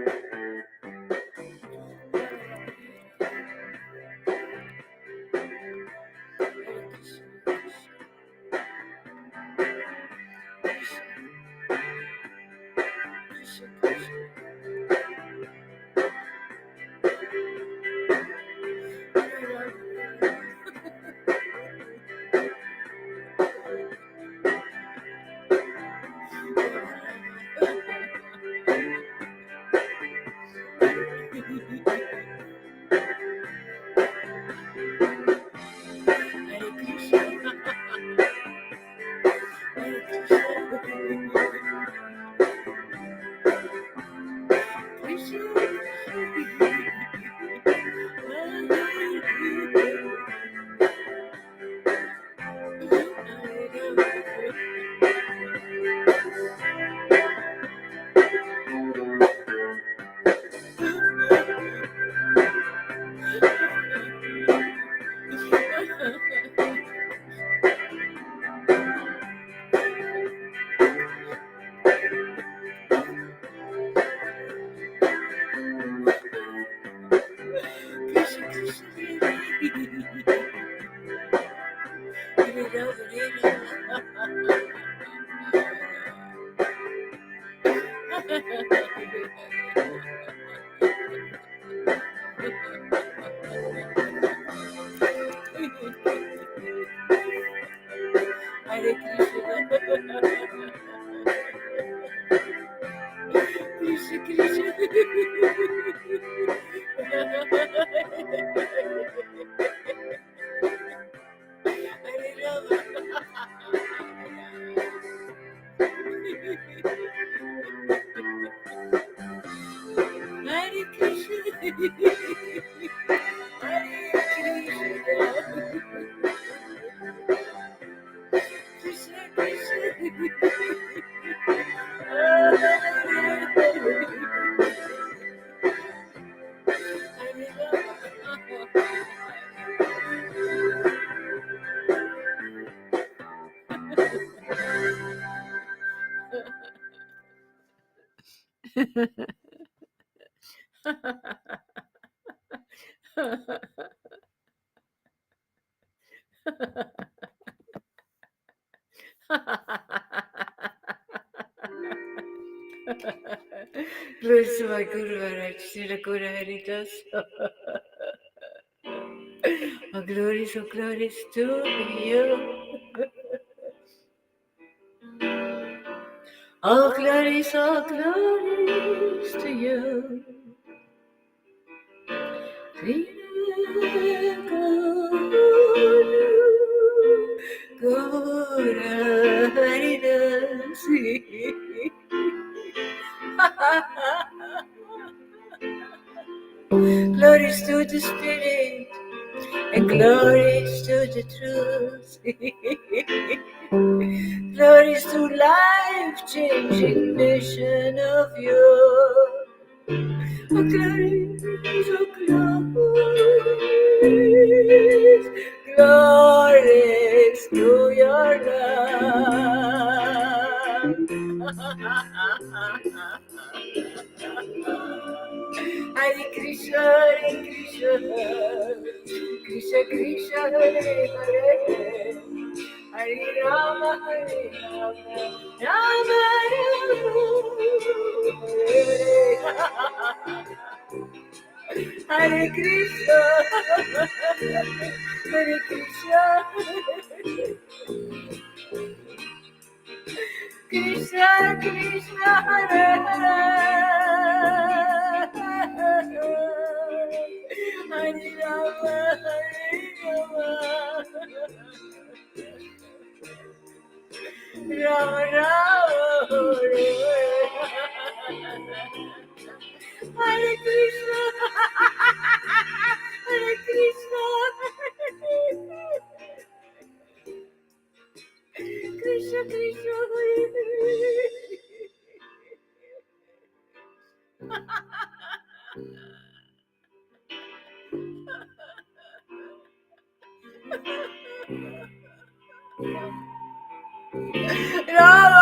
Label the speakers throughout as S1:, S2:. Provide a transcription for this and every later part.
S1: Hare Krishna, Krishna Krishna, Hare Rama, Hare Krishna, Hare Krishna, Krishna Glory to my Guru Maharaj, Srila Guru Haridas. All glories to you. All glories to you. Guru Haridas. Glories to the Spirit and glories to the truth. Glories to life-changing mission of yours. Oh, glories, glories to your love. Hare Krishna, Krishna Krishna, Hare Hare, Hare Rama, Rama Rama, Hare Krishna, Hare Krishna, Krishna Krishna, Hare Hare, Hare Rama, Rama Rama, Hare Krishna, Hare Krishna, Krishna Krishna, Hare Rama,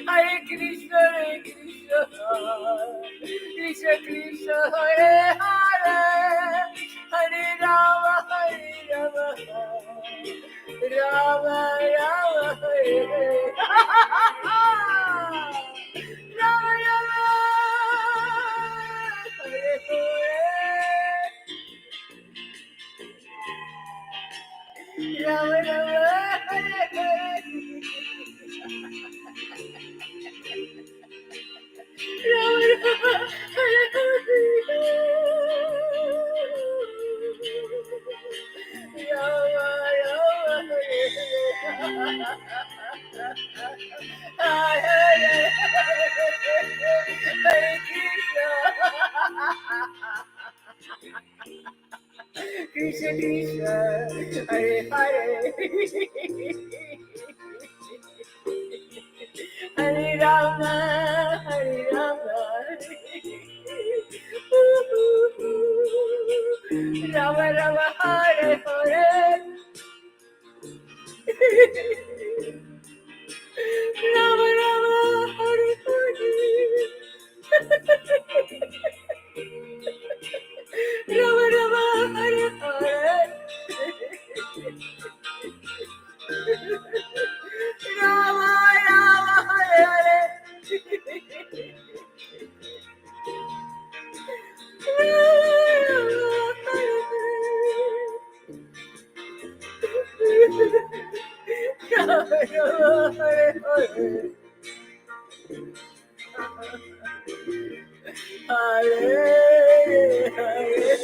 S1: Hare Krishna, Hare Krishna, Krishna Krishna, Hare Hare, Hare Rama, Hare Rama, Rama Rama, Hare Hare. Rama Rama, Hare Hare, Rama Rama, Hare Hare. Krishna Krishna, Hare Hare, Hare Rama, Hare Rama, Rama Rama, Hare Hare, Rama Rama, Hare Hare, Rama Rama, Hare Hare, Rama Rama, Hare Hare.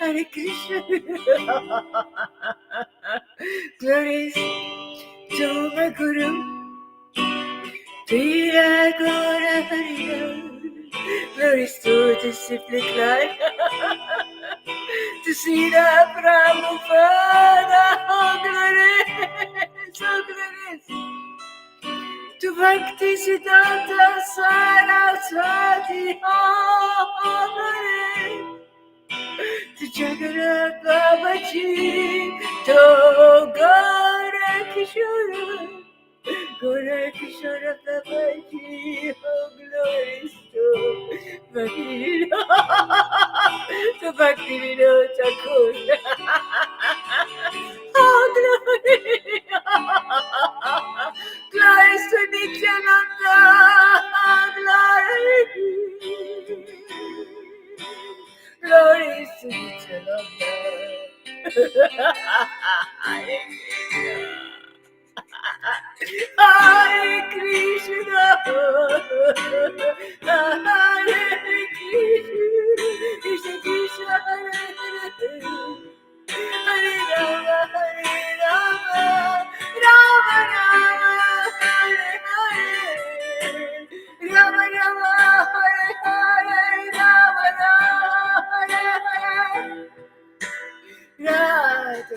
S1: Hare Krishna. Glories to my Guru, Tira Gora Harira. Glories to disciplined life, to see the Prabhupada. Oh, glories, oh, glories. To Bhakti Siddhanta Saraswati. Oh, glories. To Jagannath Babaji, to Gaura Kishora, Gaura Kishora Babaji, oh glories to Bhakti, to Bhakti Vinod Thakur, oh glory, glories to Nityananda, glory. Glories to eternal love. Hare Krishna, Hare Krishna, Krishna Krishna, Hare Hare, Hare Rama, Hare Rama, Rama Rama, Hare Hare, Rama Rama, Hare Hare, Rama Rama, Hare Hare. Radhe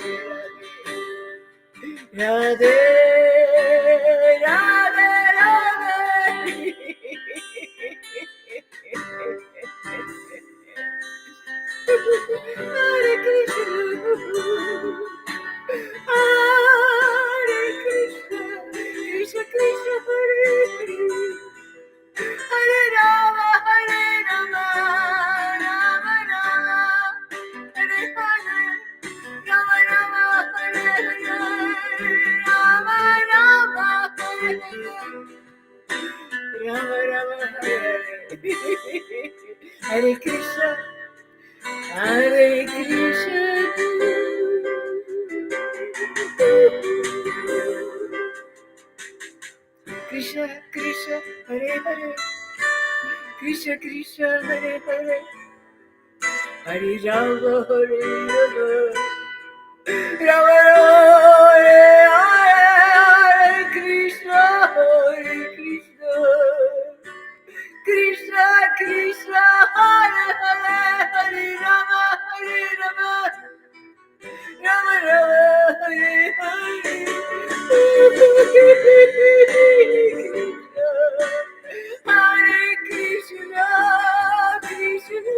S1: Radhe Radhe Radhe Rama Rama Hare Hare Krishna Hare Krishna Krishna Krishna Hare Hare Krishna Krishna Hare Hare Hare Rama Hare Rama Rama Hare Hare Krishna Hare Krishna Krishna Krishna Hare Hare Hare Rama Rama Rama Hare Hare Hare Krishna Krishna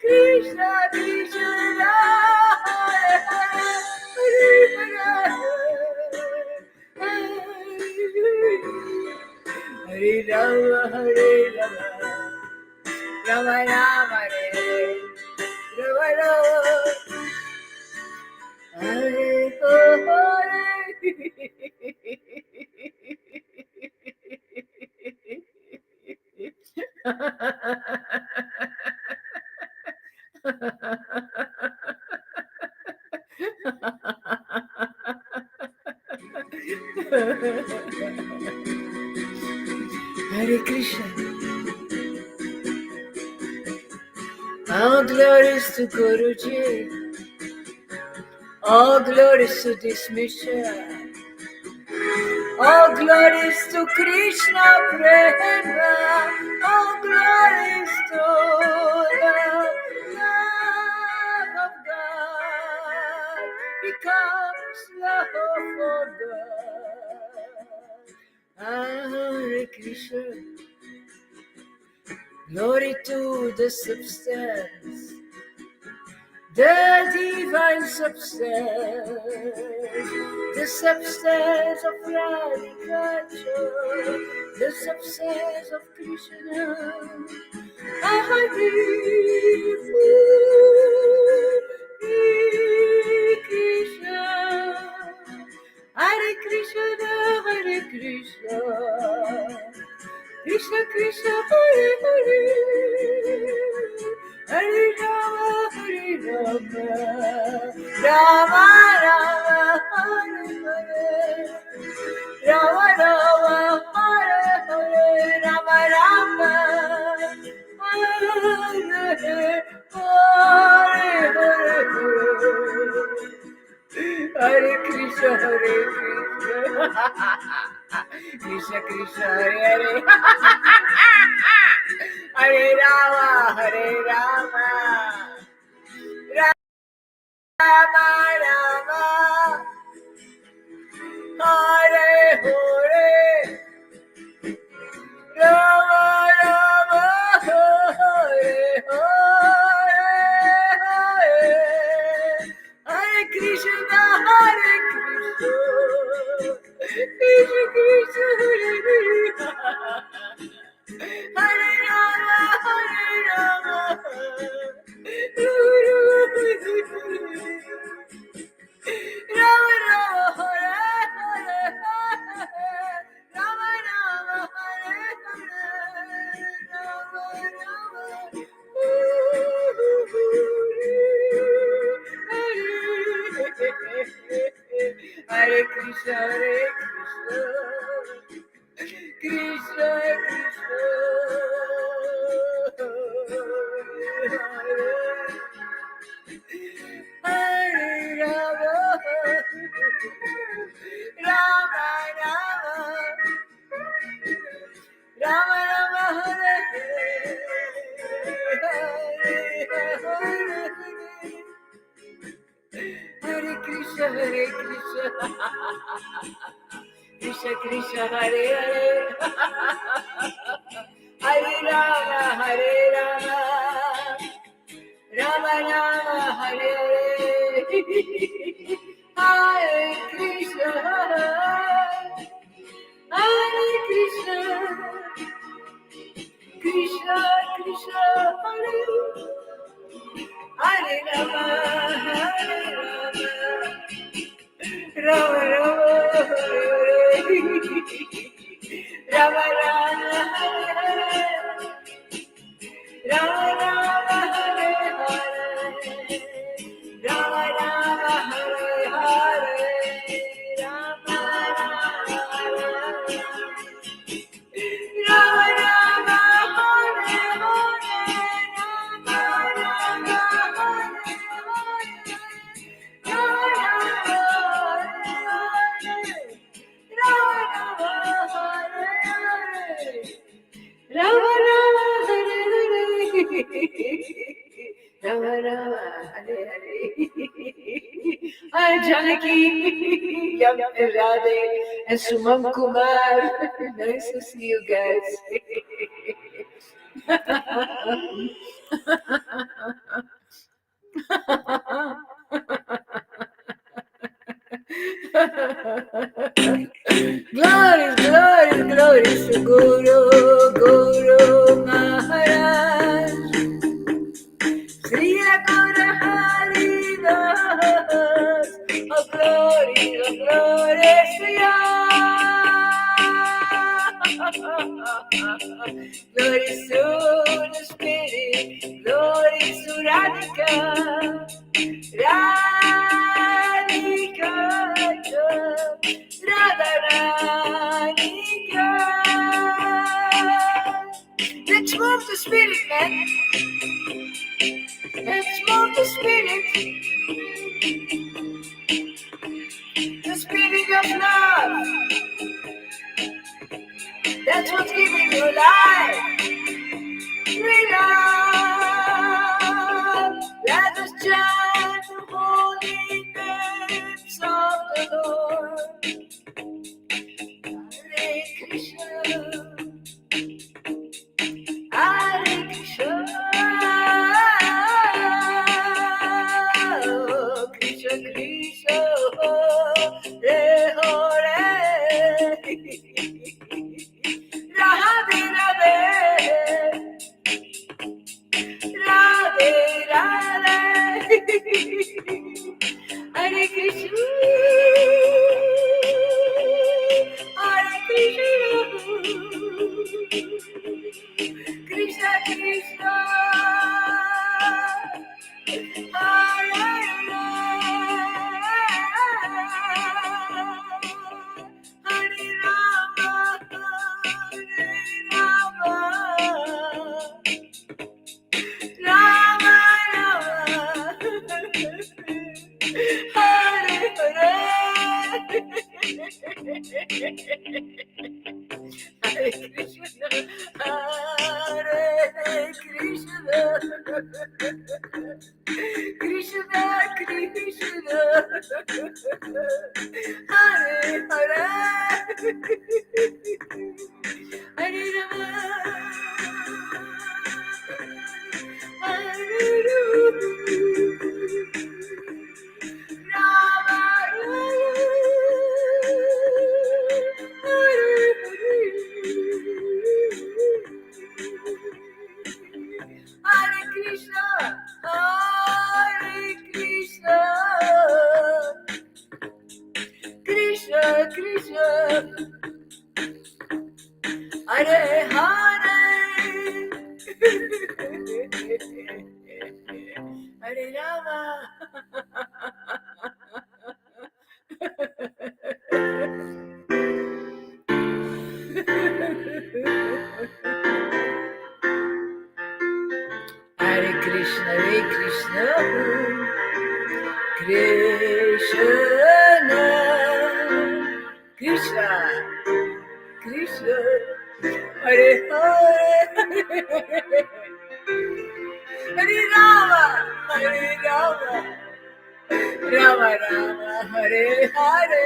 S1: Krishna Krishna Hare Hare Hare Rama Rama Rama Hare Rama Hare Hare Krishna. All glories to Guruji. All glories to this mission. All glories to Krishna Prema. All glories to the love of God. Becomes love for God. Hare Krishna. Glory to the substance. The divine the substance of Radhikacha, the substance of Krishna. Hare Krishna, Hare Krishna, Hare Krishna, Krishna Krishna, Hare Hare, Hare Rama, Hare Rama, Rama Rama, Hare Hare, Rama Rama, Hare Hare, Rama Rama, Hare Hare, Hare Krishna, Hare Krishna, Krishna Krishna, Hare Hare, Hare Rama, Hare Rama, Rama Rama, Hare Hare, Rama Rama, Hare Hare, Hare Krishna, Hare Krishna, Krishna Krishna, Hare Hare, Hare Rama, Hare Rama, Rama Rama, Hare Hare, Rama Rama, Hare Hare, Hare Krishna, Hare Krishna, Krishna Krishna, Hare Rama, Rama Rama, Rama Rama, Hare Hare Krishna, Hare Krishna, Krishna Krishna, Hare Hare, Hare Rama, Hare Rama, Rama Rama, Hare Hare, Hare Krishna, Hare Krishna, Krishna Krishna, Hare Hare Rama, Hare Rama, Rama Rama, Hare Hare. Janaki, Yam Radhe, and Sumam Kumar. Nice to see you guys. Glories, glories, glories to Guru, Guru Maharaj. Sri Guru Hari Das. Oh, glories to Ya. Glories to the Spirit, glories to Radhika. Radhika, Radharani. Let's move the spirit, man. Let's move the spirit. The spirit of love. That's what's giving you life. We love. Let us chant the holy names of the Lord. Hare Krishna. Hare Krishna, Krishna Krishna, Hare Hare, Radhe Radhe, Radhe Radhe, Hare Krishna, Hare Krishna, Krishna Krishna, Hare Hare Rama, Hare Rama, Rama Rama, Hare Krishna, Hare Krishna, Krishna Krishna, Hare Hare, Hare Rama, Hare Rama, Hare Krishna, Hare Krishna, Krishna Krishna, Hare Hare, Hare Rama. Hare Krishna, Krishna Krishna, Krishna, Hare Hare, Hare Rama, Rama Rama, Hare Hare,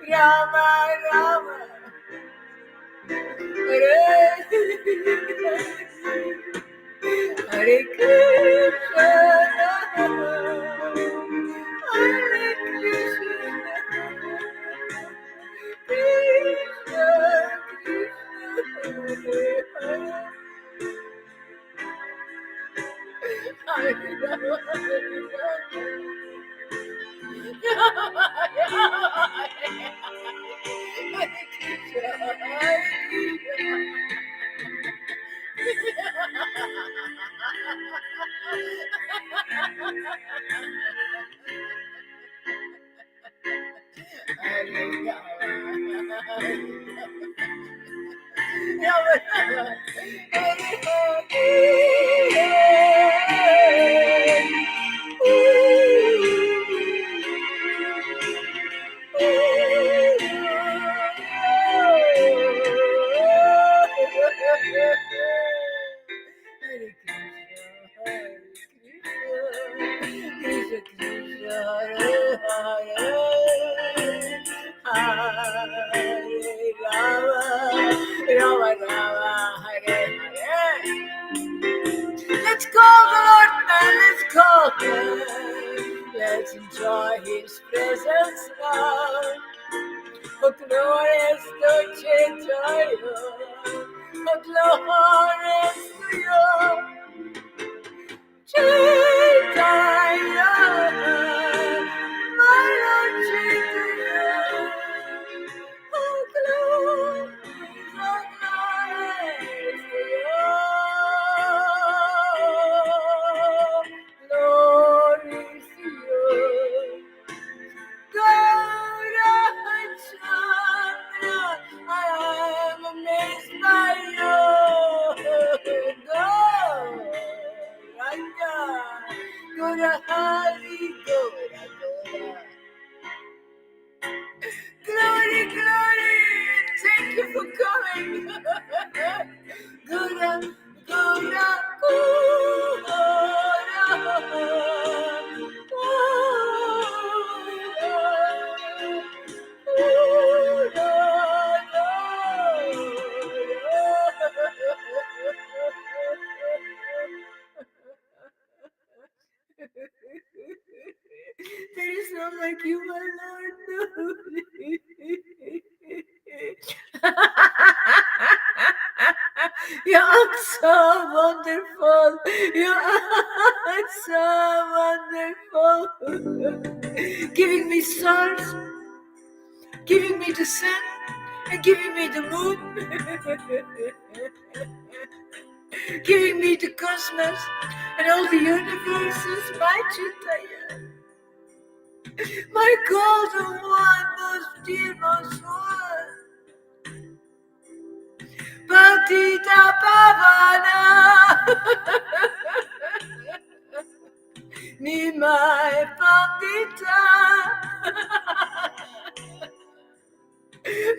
S1: Rama Rama, Hare Hare Krishna, Hare Krishna, Krishna Krishna, Hare Rama, Rama Rama, Hare Hare. Let's call the Lord man, let's call him. Let's enjoy his presence now. Oh, glorious to Chaitanya. Oh, glorious to you. Chaitanya, my Lord Chaitanya. Oh, glorious to you. Glories to you. Gaurachandra, I am amazed by you. Gauranga, Gaurahari, Gaura, Gaura. Glory, glory, thank you for coming. Gaura, Gaura, there is none like you, my Lord. You are so wonderful. You are so wonderful. Giving me stars, giving me the sun, and giving me the moon. Giving me the cosmos and all the universes, my Chaitanya. My golden one, most dear, most one. Patita Pavana Nimai Patita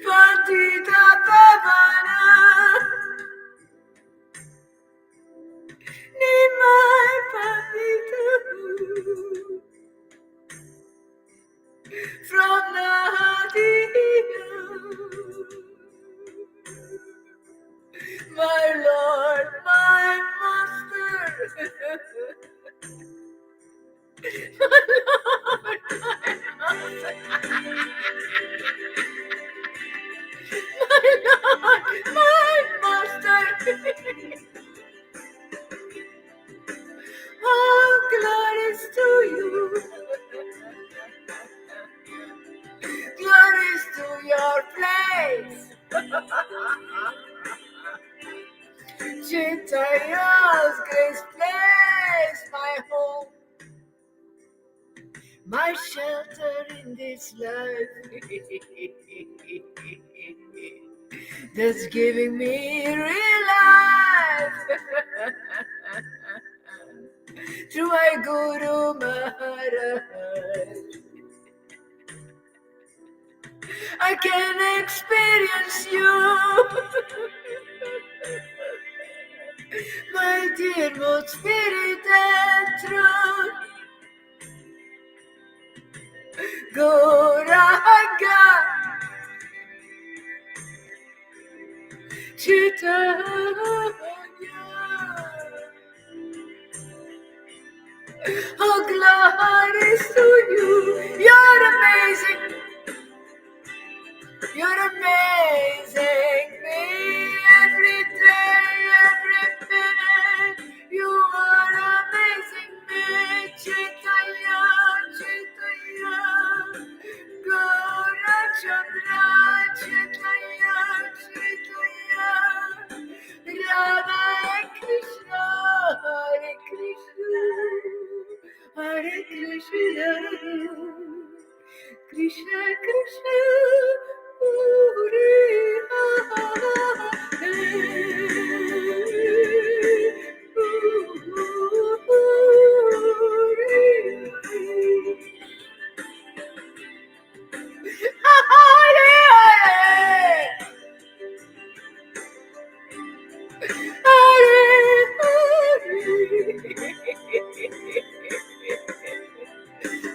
S1: Patita Pavana Nimai Patita from Nadia. My Lord, my Master, my Lord, my Master, my Master. Oh, glories to you, glories to your place. Chaitya's grace place, my home, my shelter in this life. That's giving me real life. Through my Guru Maharaj, I can experience you. My dear most spirit and truth, Gauranga, Chaitanya. Oh, glories to you. You're amazing. You're amazing me every day, every minute. You are amazing me, Chaitanya, Chaitanya, Gaura Chandra, Chaitanya, Chaitanya, Radha Krishna, Hare Krishna, Hare Krishna, Krishna Krishna.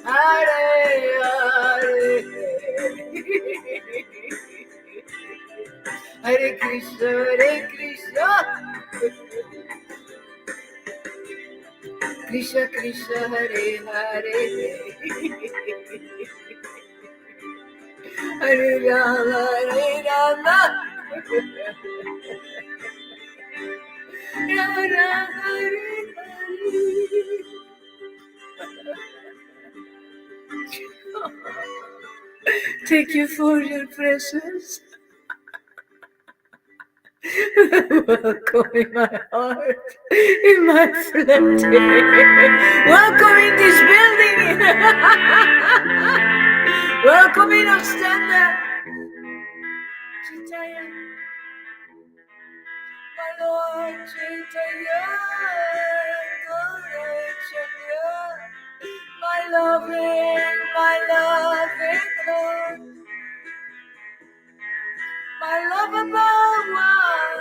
S1: Hare Hare. Hare Krishna, Hare Krishna, Krishna Krishna, Hare Hare, Hare Rama, Rama Rama, Hare Hare. Thank you for your presence. Welcome in my heart, in my flesh. Welcome in this building. Welcome in Ostenda. Chitaya, my Lord Chitaya, Gaurachandra, my loving Lord, my lovable one,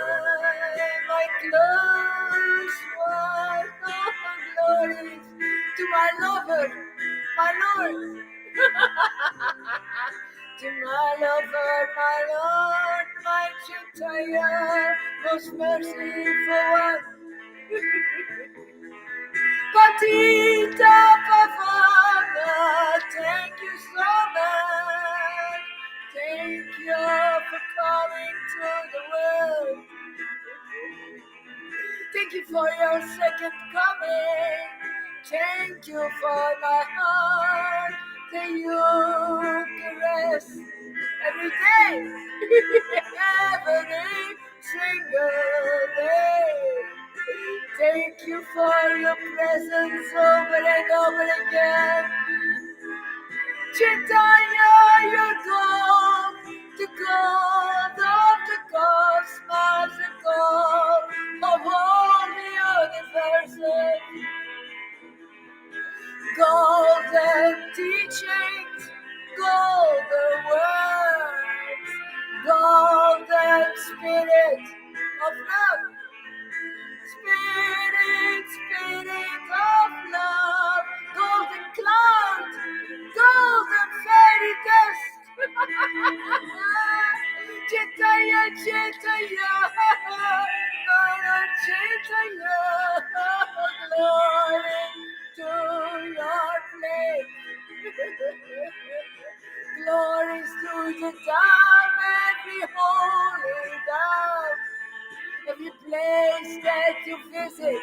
S1: my close one. Oh, glory to my lover, my Lord. To my lover, my Lord, my Chitaya, most merciful one. Patita Pavana, thank you so much. Thank you for coming to the world. Thank you for your second coming. Thank you for my heart that you caress every day, every single day. Thank you for your presence over and over again. Chaitanya, your God, the God of the cosmos, the God of all the universes. Golden teachings, golden words, golden spirit of love. Spirit of love, golden cloud, golden fairy dust. Chaitanya, Chaitanya, Chaitanya, glory to your place. Glories to the dawn, every holy dawn. Every place that you visit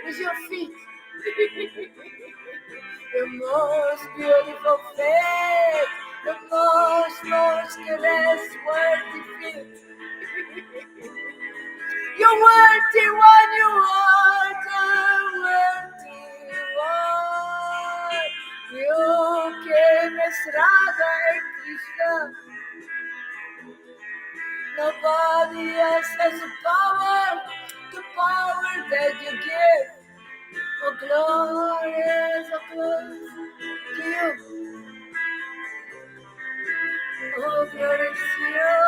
S1: with your feet. The most beautiful face, the most caressed worthy feet. You're worthy one, you are the worthy one. You came as Radha and Krishna. Nobody else has the power that you give. Oh, glories to you. Oh, glories to you.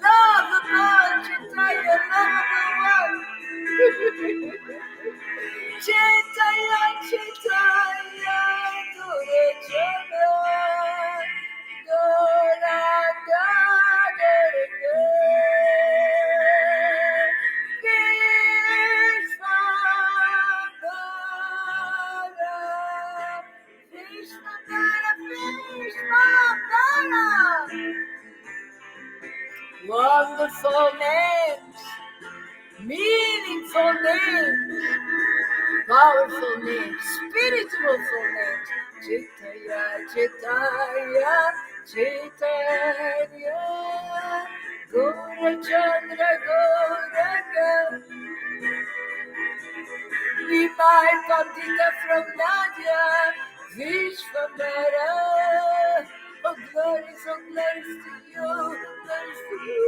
S1: Love the one, Chaitanya, love the one. Chaitanya, Chaitanya, Gaurachandra, Gauranga, wonderful names, meaningful names, powerful names, spiritual names. Chaitanya, Chaitanya, Chaitanya, Gaurachandra, Gauranga. Vimai Pandita from Nadia, Vishwambara. Oh, glories to you, glories to you.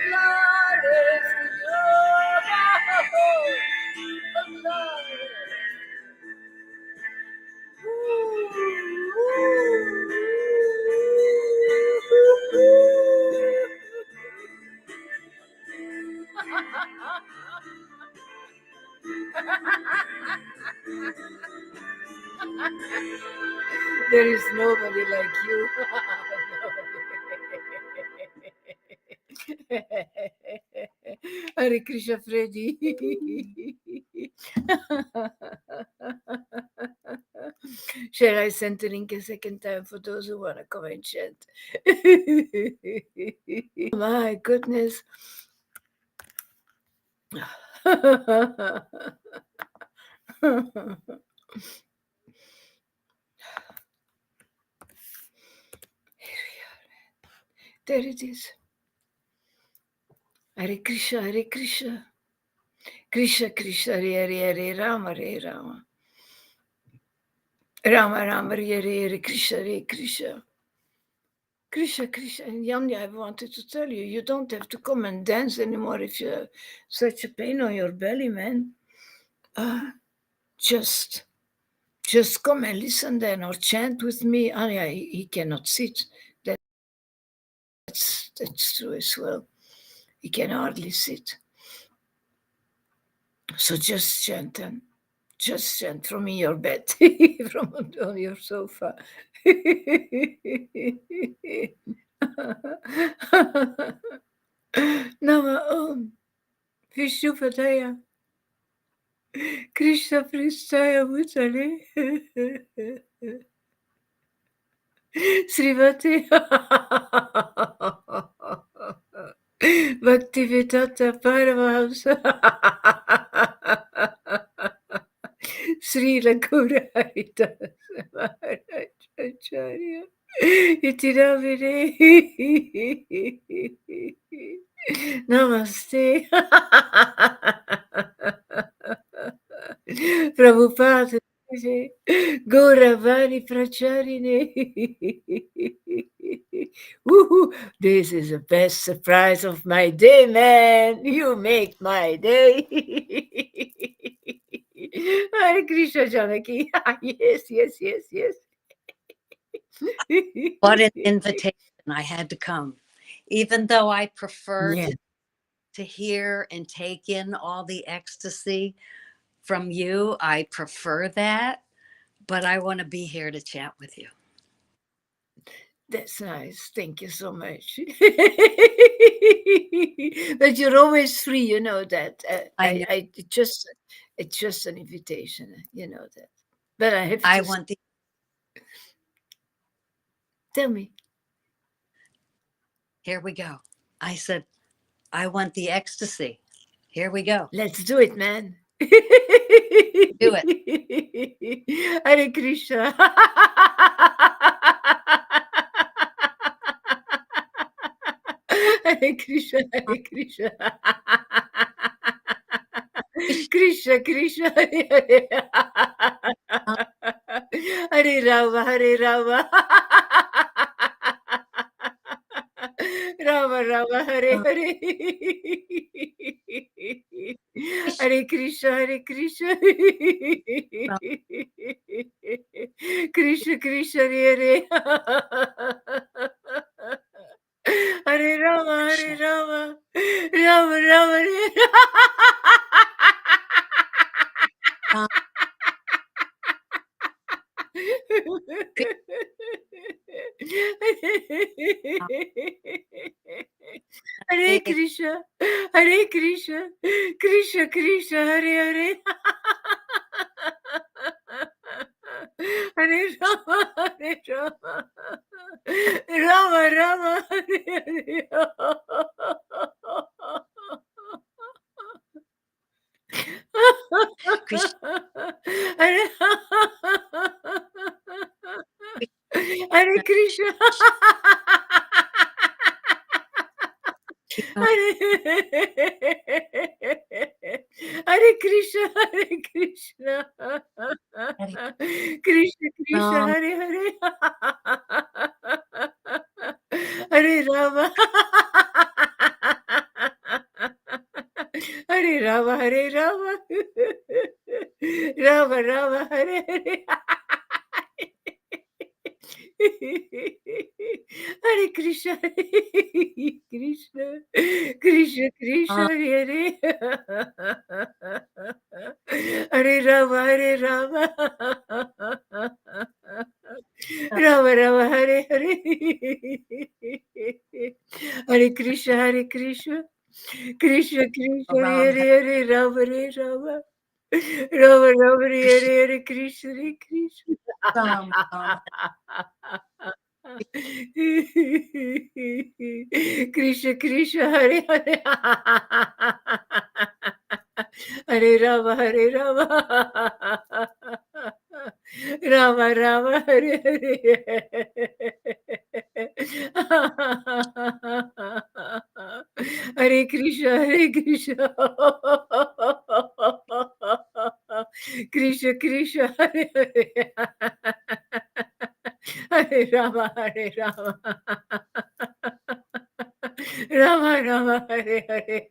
S1: Glories to you. Oh, glories. There is nobody like you. Hare Krishna, Freddy. Shall I send the link a second time for those who want to come and chat? Oh my goodness. There it is. Hare Krishna, Hare Krishna. Krishna, Krishna, Hare Hare, Hare Rama, Hare Rama. Rama, Rama, Hare Hare, Krishna, Hare Krishna. Krishna, Krishna. And Yamni, I wanted to tell you, you don't have to come and dance anymore if you have such a pain on your belly, man. Just come and listen then or chant with me. Oh, yeah, he cannot sit. That's true as well. He can hardly sit. So just chant then. Just chant from in your bed, from on your sofa. Nama Om Vishnu Padaya Krishna Pristaya Bhutale Srimati Bhaktivedanta Paramahamsa Sri Raghunath Haridas Acharya Itiramine Namaste Prabhupada Gauravani Pracharine. Woohoo! This is the best surprise of my day, man. You make my day. Hare Krishna Janaki. Yes.
S2: What an invitation. I had to come. Even though I prefer to hear and take in all the ecstasy from you, I prefer that. But I want to be here to chat with you.
S1: That's nice. Thank you so much. But you're always free, you know that.
S2: I know.
S1: It's just an invitation, you know that. But I have to.
S2: I want the.
S1: Tell me.
S2: Here we go. I said, I want the ecstasy. Here we go.
S1: Let's do it, man.
S2: Do it.
S1: Hare Krishna. Hare Krishna, Hare Krishna. Krishna, Krishna, Hare Hare. Hare Rama, Hare Rama. Rama, Rama, Hare Hare. Hare Krishna, Hare Krishna. Krishna, Krishna, Hare Hare. Hare Rama, Hare Rama. Rama, Rama, Hare Hare Krishna, Hare Krishna, Krishna Krishna, Hare Hare, Hare Rama, Hare Rama, Rama Rama, Hare Hare. Hare Hare Krishna. Hare Krishna, Hare Krishna, Krishna Krishna, Hare Hare, Hare Rama, Hare Rama, Hare Rama, Rama Rama, Hare Hare. Hare Krishna, Hare Krishna, Krishna Krishna, Hare Hare, Hare Rama, Hare Rama, Rama Rama, Hare Hare, Hare Krishna, Hare Krishna, Krishna Krishna,
S2: Ram,
S1: Hare Hare, Rama Hare Rama, Rama Rama, Hare
S2: Krishna,
S1: Hare, Krishna Hare Krishna.
S2: Ram, Ram,
S1: Krishna Krishna, Hare Hare, Hare Rama, Hare Rama, Rama Rama, Hare Hare. Hare Krishna, Hare Krishna. Krishna Krishna, Hare Hare. Hare Rama, Hare Rama. Rama Rama, Hare Hare.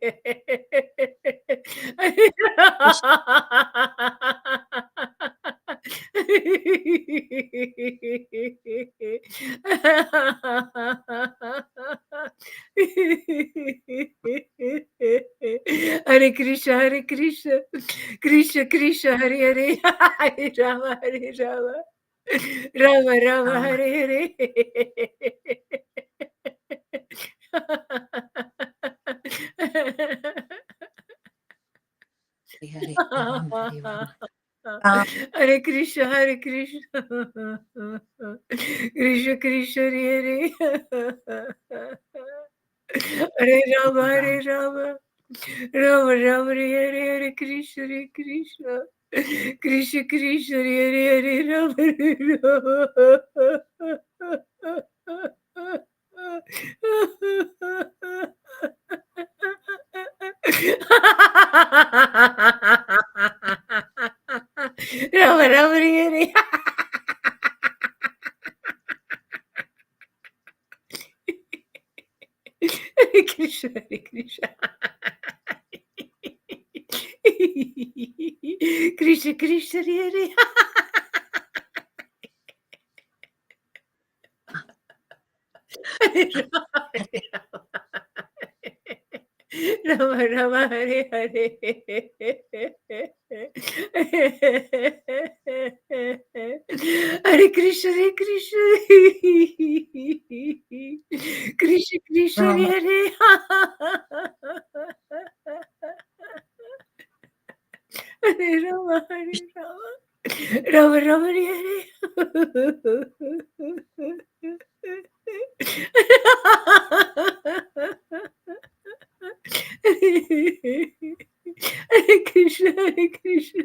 S1: Hare
S2: Krishna,
S1: Hare Krishna, Hare Krishna, Krishna Krishna, Hare Hare, Hare Rama, Hare Rama, Rama Rama,
S2: Ram,
S1: Hare Hare.
S2: Hare Ram, Hare Ram, Ram,
S1: Hare Krishna, Hare Krishna, Krishna Krishna, Hare Hare, Hare Rama, Hare
S2: Ram,
S1: Rama, Rama Rama, Hare Hare, Krishna Hare Krishna, Krishna Krishna, Hare Hare, Rama Hare Rama Rama, Hare Hare Krishna, Hare Krishna. Krishna Krishna, Hare Hare Rama,
S2: Hare
S1: Rama Rama, Hare Hare. Hare Krishna, Hare Krishna. Krishna Krishna,
S2: Ram,
S1: Hare Hare Rama, Hare Rama. Rama Rama, Hare Hare Krishna, Hare Krishna.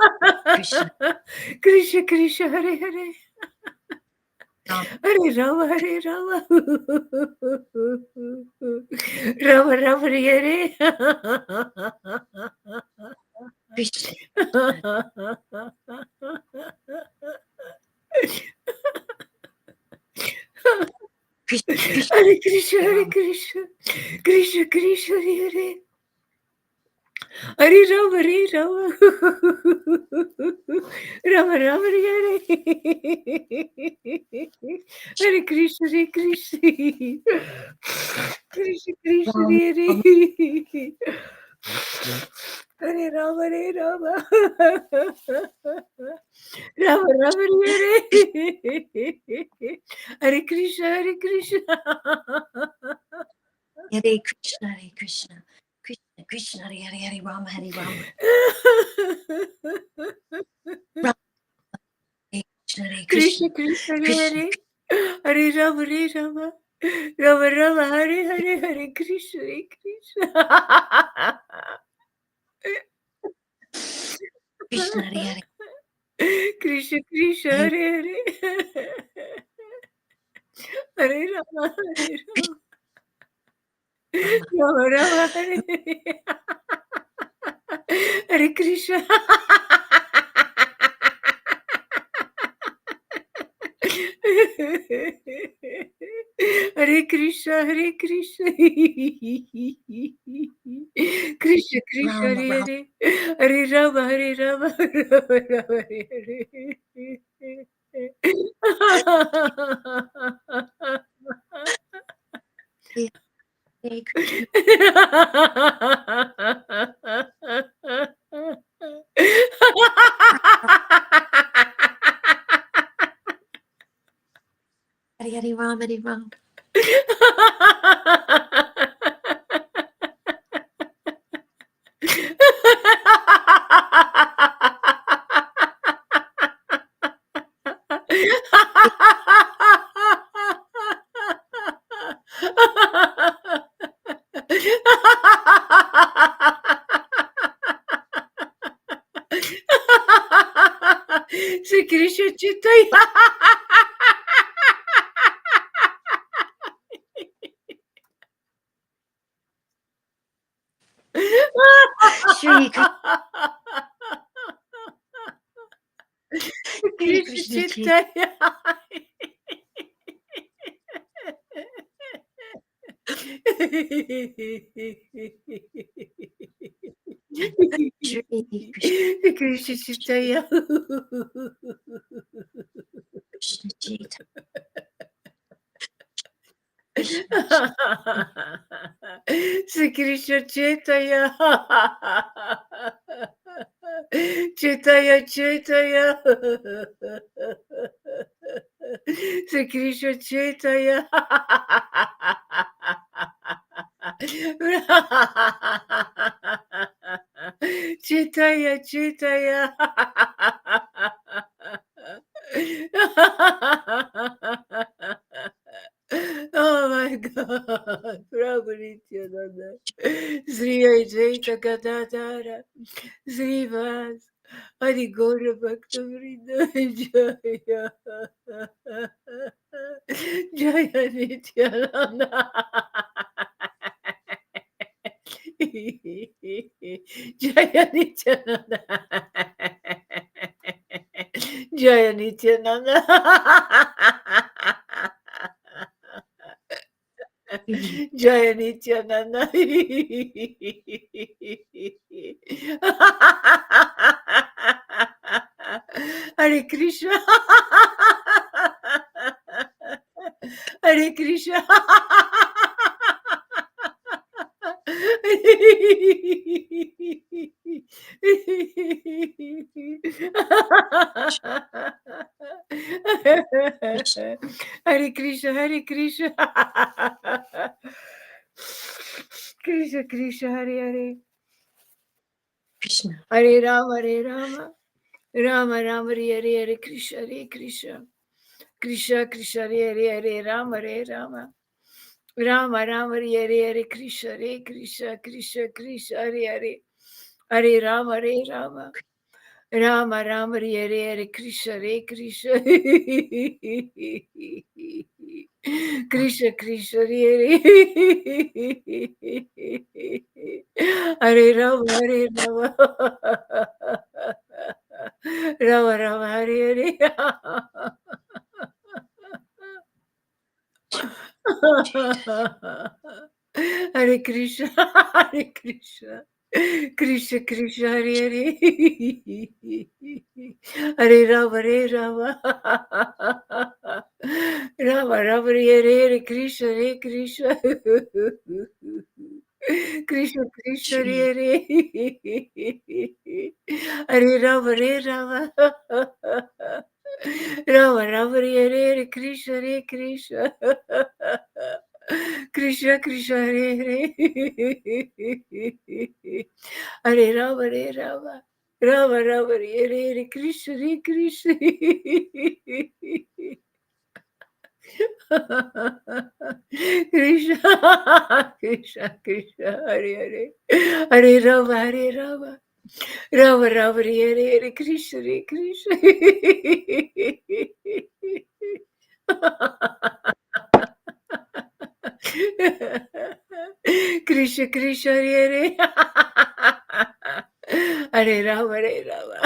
S2: Hare Krishna,
S1: Krishna Krishna, Hare Hare.
S2: Ram,
S1: Hare Rama, Hare Rama. Rama Rama, Hare
S2: Krishna, Krishna, Krishna,
S1: Hare Krishna, Hare
S2: Ram,
S1: Krishna, Krishna Krishna, Hare Hare. Hare Rama, Hare Rama. Rama Rama, Hare Hare. Hare Krishna, Hare Krishna. Krishna Krishna,
S2: Ram,
S1: Hare
S2: Ram,
S1: Hare. Hare Rama, Hare Rama. Rama Rama, Hare Hare. Hare Krishna, Hare Krishna.
S2: Hare Krishna, Hare Krishna, Krishna Krishna, Hare Hare, Hare Rama, Hare Rama, Ram, Hare Krishna, Hare
S1: Krishna
S2: Krishna,
S1: Krishna,
S2: Krishna,
S1: Hare Hare Rama, Hare Rama, Rama Rama, Hare Hare, Hare Krishna, Hare Krishna.
S2: Krishna, Hare Hare,
S1: Krishna Krishna,
S2: Hare
S1: Hare Hare, Hare Rama, Hare Rama,
S2: Rama,
S1: Rama Rama, Hare Hare, Hare Krishna. Hare Krishna, Hare Krishna. Krishna Krishna,
S2: Ram,
S1: Hare
S2: Ram,
S1: Hare. Hare Rama, Hare Rama, Rama Rama, Hare Hare.
S2: Hare Hare Krishna, Hare Ram, Hare Ram.
S1: Shri Krishna चितैया
S2: Shri
S1: Krishna
S2: Krishna Ji.
S1: चितैया
S2: Shri Krishna
S1: Krishna चितैया
S2: Krishna Ji. Krishna Ji.
S1: Shri Krishna चेतया चेतया चेतया Shri Krishna चेतया चेतया चेतया Oh my God, Prabhu Nityananda, Sri Advaita Gadadhara, Sri Vas, Hari Gaura Bhakta Vrinda, Jaya, Jaya Nityananda. Jaya Nityananda. Jaya Nityananda. Jaya Nityananda. Hare Krishna. Hare Krishna. Hare Krishna, Hare Krishna. Krishna, Krishna, Hare Hare.
S2: Krishna.
S1: Hare Rama, Hare Rama. Rama, Rama, Hare Hare, Hare Krishna, Hare Krishna. Krishna, Krishna, Hare Hare, Hare Rama, Hare Rama. Rama, Rama, Hare Hare, Hare Krishna, Hare Krishna, Krishna, Krishna, Hare Hare. Hare Rama, Hare Rama. Rama, Rama, Hare Hare, Hare Krishna, Hare Krishna. Krishna, Krishna, Hare Hare. Hare Rama, Hare Rama. Rama, Rama, Hare Hare. Hare Krishna, Hare Krishna, Krishna Krishna, Hare Hare, Hare Rama, Hare Rama, Rama Rama, Hare Hare, Krishna, Hare Krishna, Krishna Krishna,
S2: Shri
S1: Hare Hare, Hare Rama, Hare Rama. Rama Rama, Hare Hare, Krishna, Hare Krishna. Krishna Krishna, Hare Hare. Hare Rama, Hare Rama. Rama Rama, Hare Hare, Krishna, Hare Krishna. Krishna, Krishna, Krishna, Hare Hare. Hare Rama, Hare Rama. Rama Rama, Hare Hare, Krishna, Hare Krishna. Krishna Krishna, Hare Hare. Hare Rama, Hare Rama.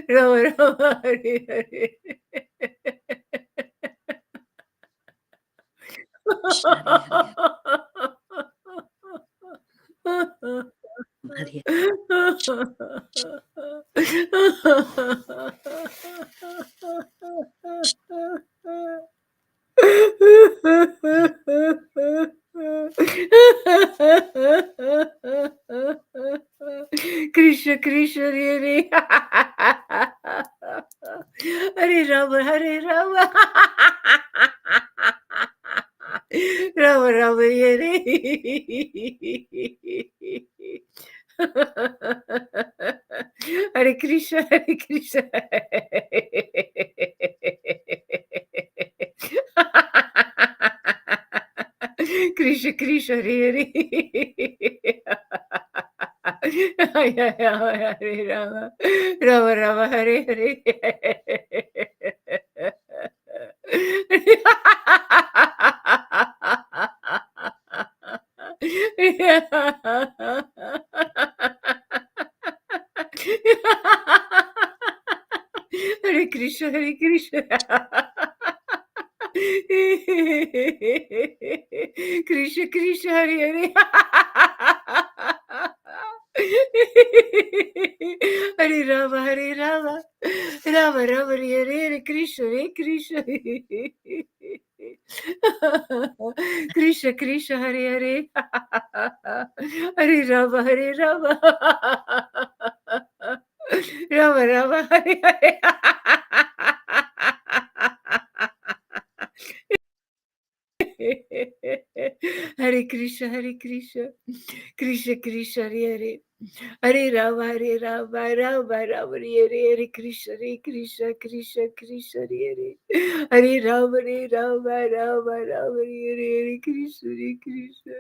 S1: Rama Rama, Hare Hare.
S2: Krishna. Hare Hare.
S1: Krishna Krishna, Hare Hare. Hare Rama, Hare Rama. Rama Rama, Hare. Hare Krishna, Hare Krishna. Krishna, Krishna, Hare Hare. Hare Rama, Rama Rama, Hare Hare. Hare Krishna, Hare Krishna. Krishna, Krishna, Hare Hare. Hare Rama, Hare Rama. Rama Rama, Hare Hare. Krishna, Hare Krishna. Krishna, Krishna, Hare Hare. Hare Rama, Hare Rama. Rama Rama, Hare Hare. Hare Krishna, Hare Krishna, Krishna Krishna, Hare Hare, Hare Rama, Rama Rama, Hare Hare, Krishna, Krishna, Krishna Krishna, Hare Hare, Hare Rama, Rama Rama, Hare Hare, Krishna, Krishna,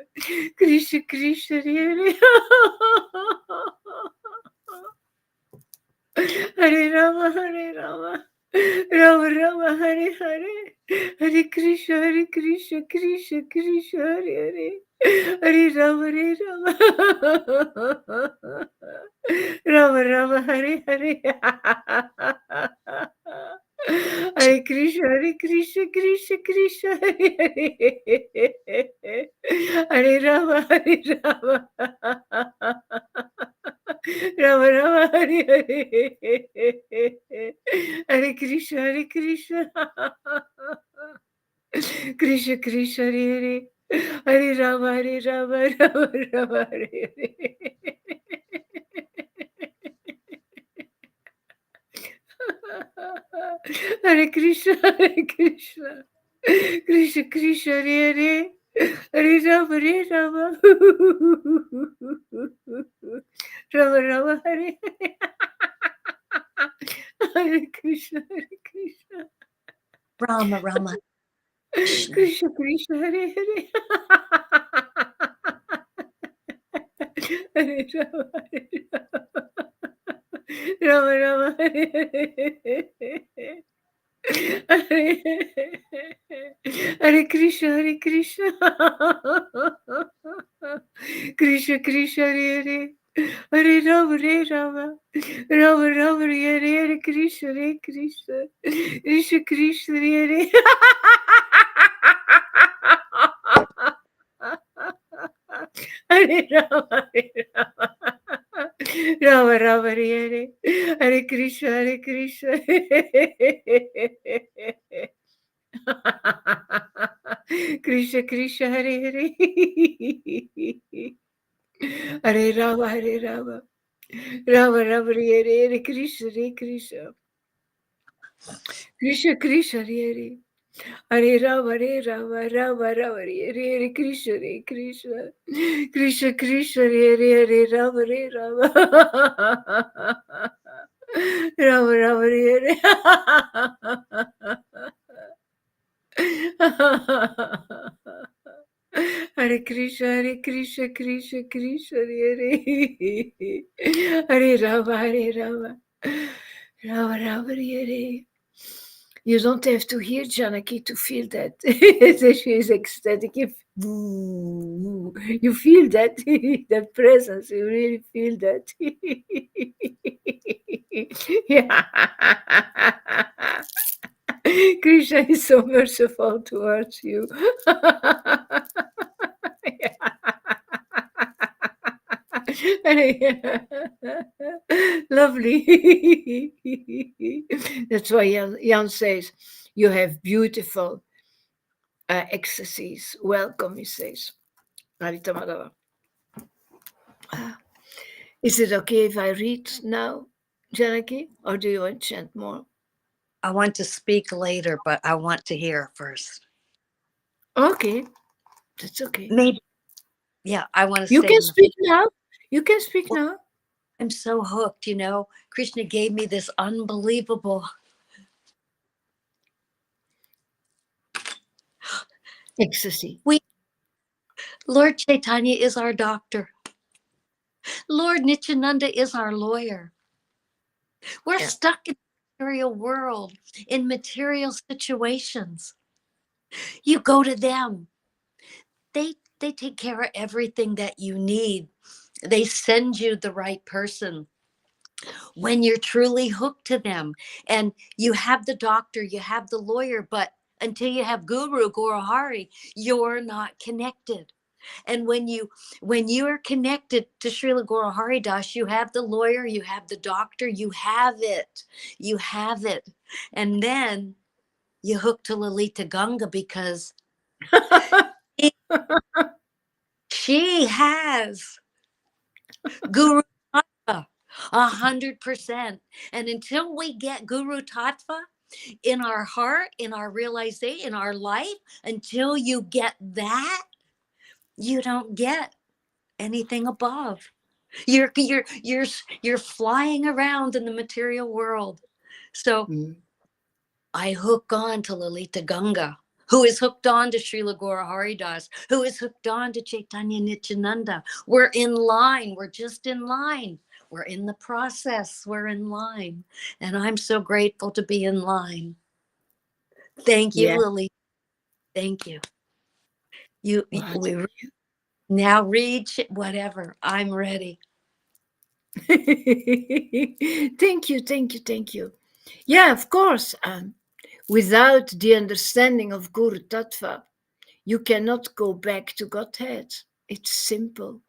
S1: Krishna Krishna, Hare Hare Rama, Rama Rama, Hare Hare, Hare Krishna, Krishna Krishna, Hare Hare, Hare Rama, Rama Rama, Hare Hare, Hare Krishna, Krishna Krishna, Hare Hare, Hare Rama, Rama. Rama Rama, Hare Hare, Hare Krishna, Krishna Krishna, Hare Hare, Hare Rama, Rama Rama, Hare Hare. Hare Krishna, Krishna Krishna, Hare Hare, Hare Rama, Rama Rama, Hare Hare. Hare Krishna, Krishna
S2: Rama Rama Krishna.
S1: Krishna, Krishna, Hare Hare. Hare Rama, Rama Rama, Hare Hare. Hare Krishna, Krishna Krishna, Hare Hare, Hare Rama, Rama Rama, Hare Hare, Krishna, Krishna Krishna, Hare Hare. Hare Rama, Rama Rama, Hare Hare, Hare Krishna, Krishna Krishna, Hare Hare, Hare Rama, Rama Rama, Hare Hare, Krishna, Krishna Krishna, Hare Hare, Hare Rama, Rama Rama, Hare Hare, Krishna, Krishna Krishna, Hare Hare, Rama, Rama Rama, Hare Hare Krishna, Krishna Krishna, Hare Hare, Hare Rama, Rama Rama, Hare Hare. You don't have to hear Janaki to feel that. She is ecstatic. You feel that, that presence. You really feel that. Yeah. Krishna is so merciful towards you. Lovely. That's why Jan says, you have beautiful ecstasies. Welcome, he says. Harita Madhava. Is it okay if I read now, Janaki, or do you want to chant more?
S2: I want to speak later, but I want to hear first.
S1: Okay, that's okay.
S2: Maybe, yeah, I want to
S1: You
S2: stay
S1: can
S2: in the.
S1: speak now. You can speak
S2: Well,
S1: now.
S2: I'm so hooked, you know. Krishna gave me this unbelievable.
S1: Ecstasy.
S2: We Lord Chaitanya is our doctor. Lord Nityananda is our lawyer. We're
S1: Yeah.
S2: stuck in the material world, in material situations. You go to them. They take care of everything that you need. They send you the right person when you're truly hooked to them. And you have the doctor, you have the lawyer, but until you have Guru Gorohari, you're not connected. And when you are connected to Srila Guru Haridas, you have the lawyer, you have the doctor, you have it. You have it. And then you hook to Lalita Ganga because she has Guru Tattva 100%. And until we get Guru Tattva in our heart, in our realization, in our life, until you get that, you don't get anything above. You're flying around in the material world. So
S1: Mm.
S2: I hook on to Lalita Ganga, who is hooked on to Srila Guru Haridas, who is hooked on to Chaitanya Nityananda. We're in line. We're just in line. We're in the process. We're in line. And I'm so grateful to be in line. Thank you,
S1: Yeah.
S2: Lily. Thank you.
S1: Wow.
S2: We now read whatever. I'm ready.
S1: Thank you, thank you, thank you. Yeah, of course. Without the understanding of Guru Tattva, you cannot go back to Godhead. It's simple.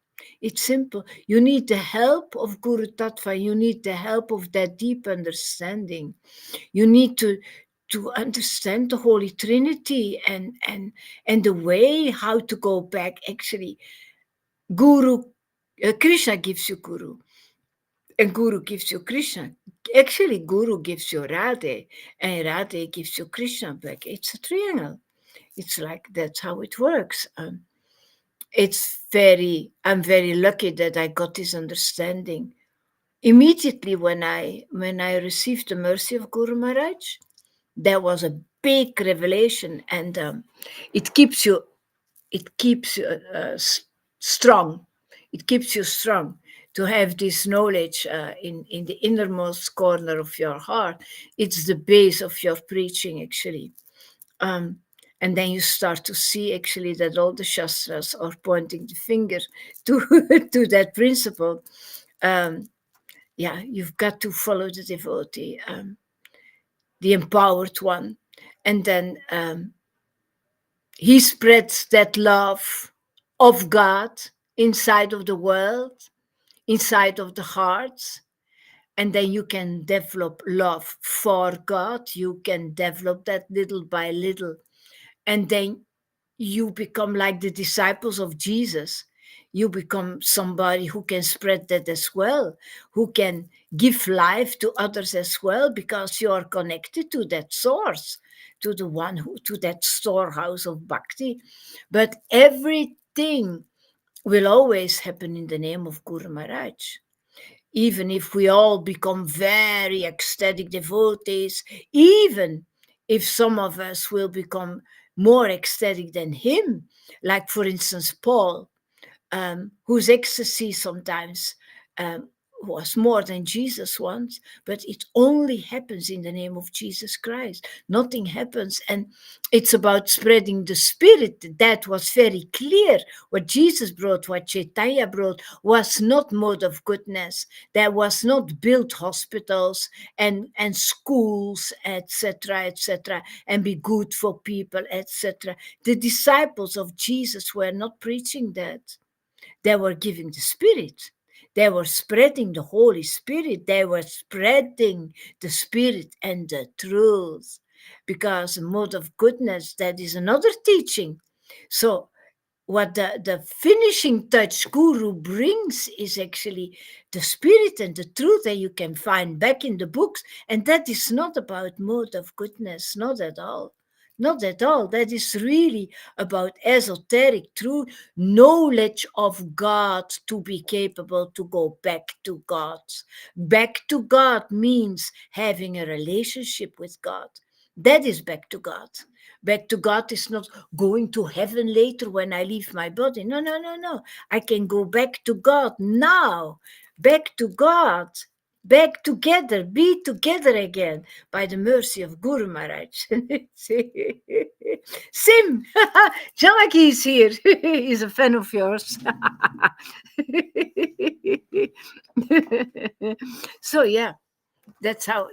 S1: It's simple. You need the help of Guru Tattva. You need the help of that deep understanding. You need to understand the Holy Trinity and the way how to go back. Actually, Guru, Krishna gives you Guru. And Guru gives you Krishna. Actually, Guru gives you Radhe, and Radhe gives you Krishna back. It's a triangle. It's like that's how it works. I'm very lucky that I got this understanding immediately when I received the mercy of Guru Maharaj. There was a big revelation, and it keeps you it keeps you strong. It keeps you strong to have this knowledge in the innermost corner of your heart. It's the base of your preaching, actually. Um, and then you start to see actually that all the shastras are pointing the finger to to that principle. Um, yeah, you've got to follow the devotee, the empowered one, and then he spreads that love of God inside of the world, inside of the hearts, and then you can develop love for God. You can develop that little by little, and then you become like the disciples of Jesus. You become somebody who can spread that as well, who can give life to others as well, because you are connected to that source, to the one who, to that storehouse of bhakti. But everything will always happen in the name of Guru Maharaj. Even if we all become very ecstatic devotees, even if some of us will become more ecstatic than him, like for instance Paul, whose ecstasy sometimes was more than Jesus wants, but it only happens in the name of Jesus Christ. Nothing happens. And it's about spreading the spirit. That was very clear. What Jesus brought, what Chaitanya brought, was not mode of goodness. That was not build hospitals and schools, etc., and be good for people, etc. The disciples of Jesus were not preaching that. They were giving the Spirit. They were spreading the Holy Spirit. They were spreading the Spirit and the truth. Because a mode of goodness, that is another teaching. So what the finishing touch guru brings is actually the spirit and the truth that you can find back in the books. And that is not about mode of goodness, not at all. Not at all. That is really about esoteric truth, knowledge of God to be capable to go back to God. Back to God means having a relationship with God. That is back to God. Back to God is not going to heaven later when I leave my body. No, no, no, no. I can go back to God now. Back to God. Back together. Be together again by the mercy of Guru Maharaj. Sim, Janaki is here. He's a fan of yours. So yeah, that's how.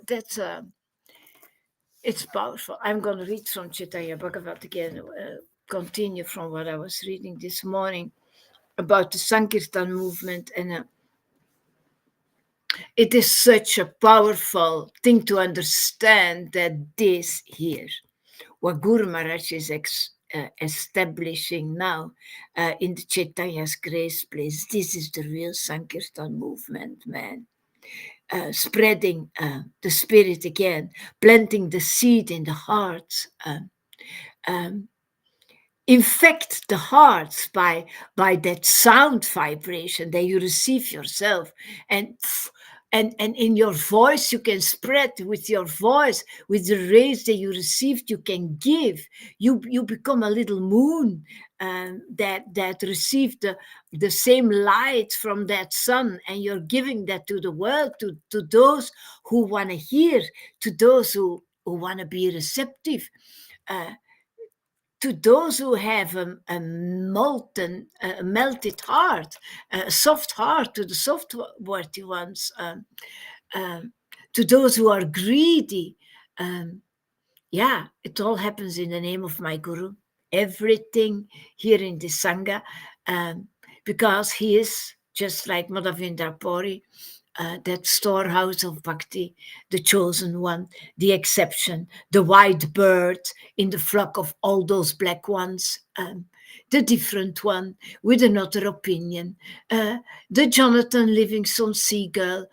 S1: It's powerful. I'm going to read from Chaitanya Bhagavat again, continue from what I was reading this morning about the Sankirtan movement. And it is such a powerful thing to understand that this here, what Guru Maharaj is establishing now in the Chaitanya's grace place, this is the real Sankirtan movement, man. Spreading the spirit again, planting the seed in the hearts, um, infect the hearts by that sound vibration that you receive yourself, and and in your voice you can spread with your voice, with the rays that you received you can give. You become a little moon that received the same light from that sun, and you're giving that to the world, to those who want to hear, to those who want to be receptive, uh, to those who have a melted heart, a soft heart, to the soft-worthy ones, to those who are greedy. Yeah, it all happens in the name of my Guru. Everything here in the Sangha, because he is just like Madhavendra Puri, that storehouse of bhakti, the chosen one, the exception, the white bird in the flock of all those black ones, the different one with another opinion, the Jonathan Livingston seagull,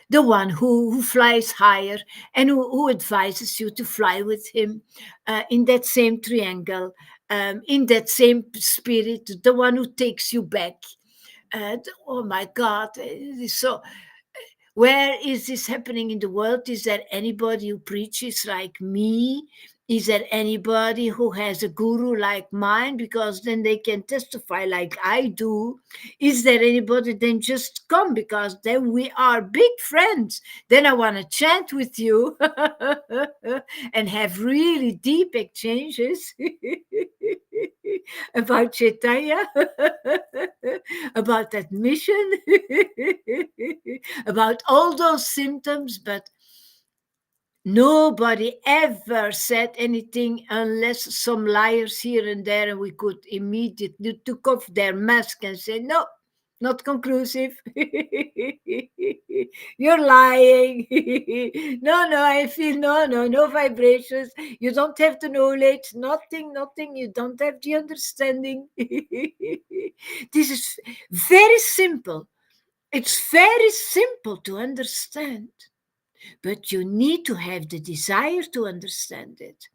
S1: the one who flies higher and who advises you to fly with him in that same triangle, in that same spirit, the one who takes you back. Oh my God. So, where is this happening in the world? Is there anybody who preaches like me? Is there anybody who has a guru like mine? Because then they can testify like I do. Is there anybody? Then just come, because then we are big friends. Then I want to chat with you and have really deep exchanges about Chaitanya, about that mission, about all those symptoms, but nobody ever said anything unless some liars here and there, and we could immediately took off their mask and say, no, not conclusive. You're lying. No, I feel no vibrations. You don't have the knowledge, nothing. You don't have the understanding. This is very simple. It's very simple to understand, but you need to have the desire to understand it.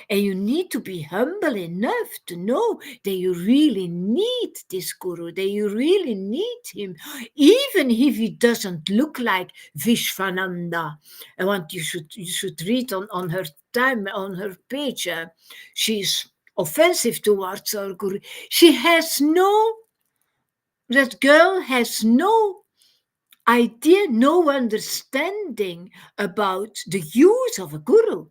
S1: And you need to be humble enough to know that you really need this guru, that you really need him, even if he doesn't look like Vishwananda. I want you should read on her time, on her page. She's offensive towards our guru. That girl has no idea, no understanding about the use of a guru.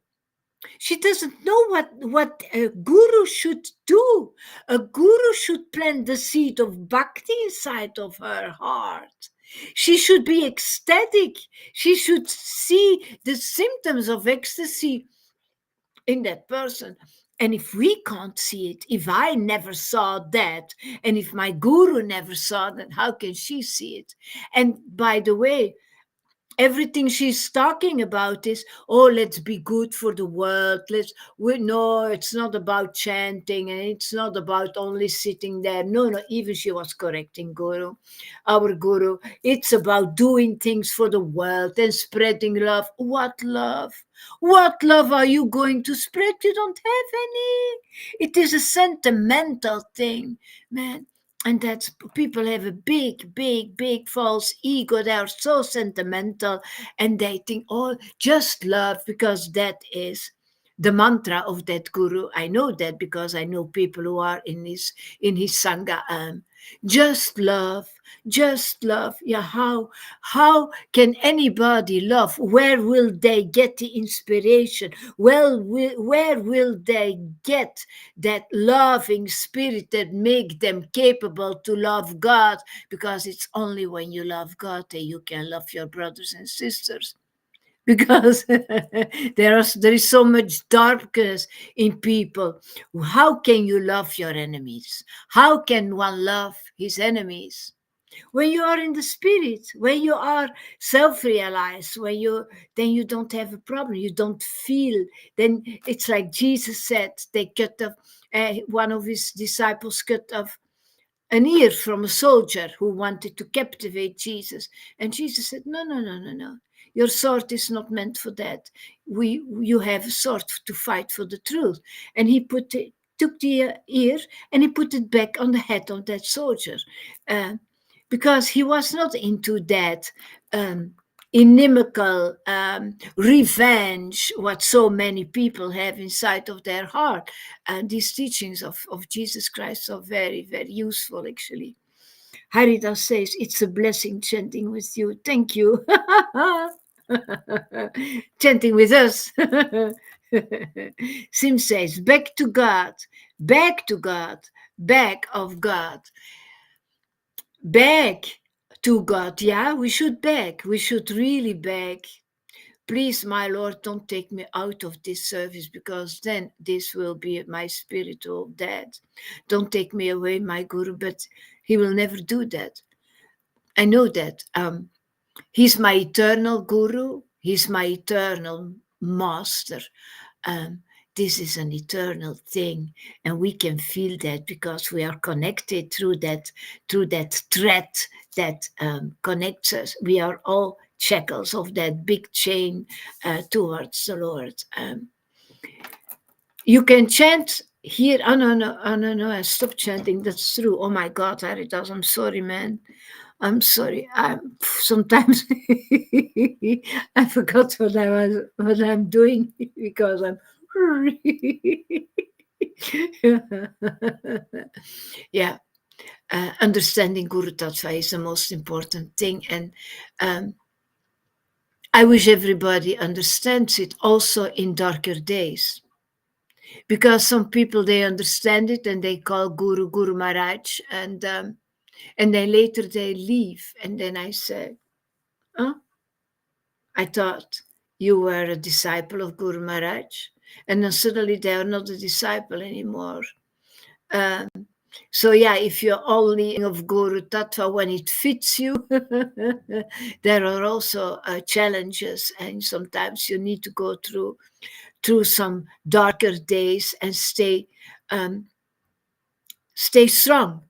S1: She doesn't know what a guru should do. A guru should plant the seed of bhakti inside of her heart. She should be ecstatic. She should see the symptoms of ecstasy in that person. And if we can't see it, if I never saw that, and if my guru never saw that, how can she see it? And by the way, Everything she's talking about is, oh, let's be good for the world. No, it's not about chanting, and it's not about only sitting there. No, no, even she was correcting Guru, our Guru. It's about doing things for the world and spreading love. What love? What love are you going to spread? You don't have any. It is a sentimental thing, man. And that's, people have a big, big, big false ego. They are so sentimental, and they think, oh, just love, because that is the mantra of that guru. I know that because I know people who are in his sangha. Just love, just love. Yeah, how can anybody love? Where will they get the inspiration? Well, where will they get that loving spirit that make them capable to love God? Because it's only when you love God that you can love your brothers and sisters. Because there is so much darkness in people. How can you love your enemies? How can one love his enemies? When you are in the spirit, when you are self-realized, then you don't have a problem. You don't feel. Then it's like Jesus said, they cut off, one of his disciples cut off an ear from a soldier who wanted to captivate Jesus. And Jesus said, no, no, no, no, no. Your sword is not meant for that. You have a sword to fight for the truth. And he took the ear and he put it back on the head of that soldier. Uh, because he was not into that inimical revenge, what so many people have inside of their heart. And these teachings of Jesus Christ are very, very useful, actually. Haridas says, it's a blessing chanting with you. Thank you. Chanting with us. Sim says, back to God, back to God, back of God. Beg to God. Yeah, we should beg. We should really beg. Please, my Lord, don't take me out of this service, because then this will be my spiritual death. Don't take me away, my Guru, but he will never do that. I know that. He's my eternal Guru. He's my eternal master. Um, this is an eternal thing, and we can feel that because we are connected through that thread that connects us. We are all shackles of that big chain towards the Lord. You can chant here. Oh no, no, oh no, no! I stopped chanting. That's true. Oh my God, Haridas, I'm sorry, man. I'm sorry. Sometimes I forgot what I'm doing because I'm yeah. Understanding Guru Tattva is the most important thing, and I wish everybody understands it also in darker days, because some people, they understand it and they call Guru Maharaj, and then later they leave, and then I say, huh? I thought you were a disciple of Guru Maharaj, and then suddenly they are not a disciple anymore. Um, so yeah, if you're only of Guru Tattva when it fits you, there are also challenges, and sometimes you need to go through some darker days and stay strong,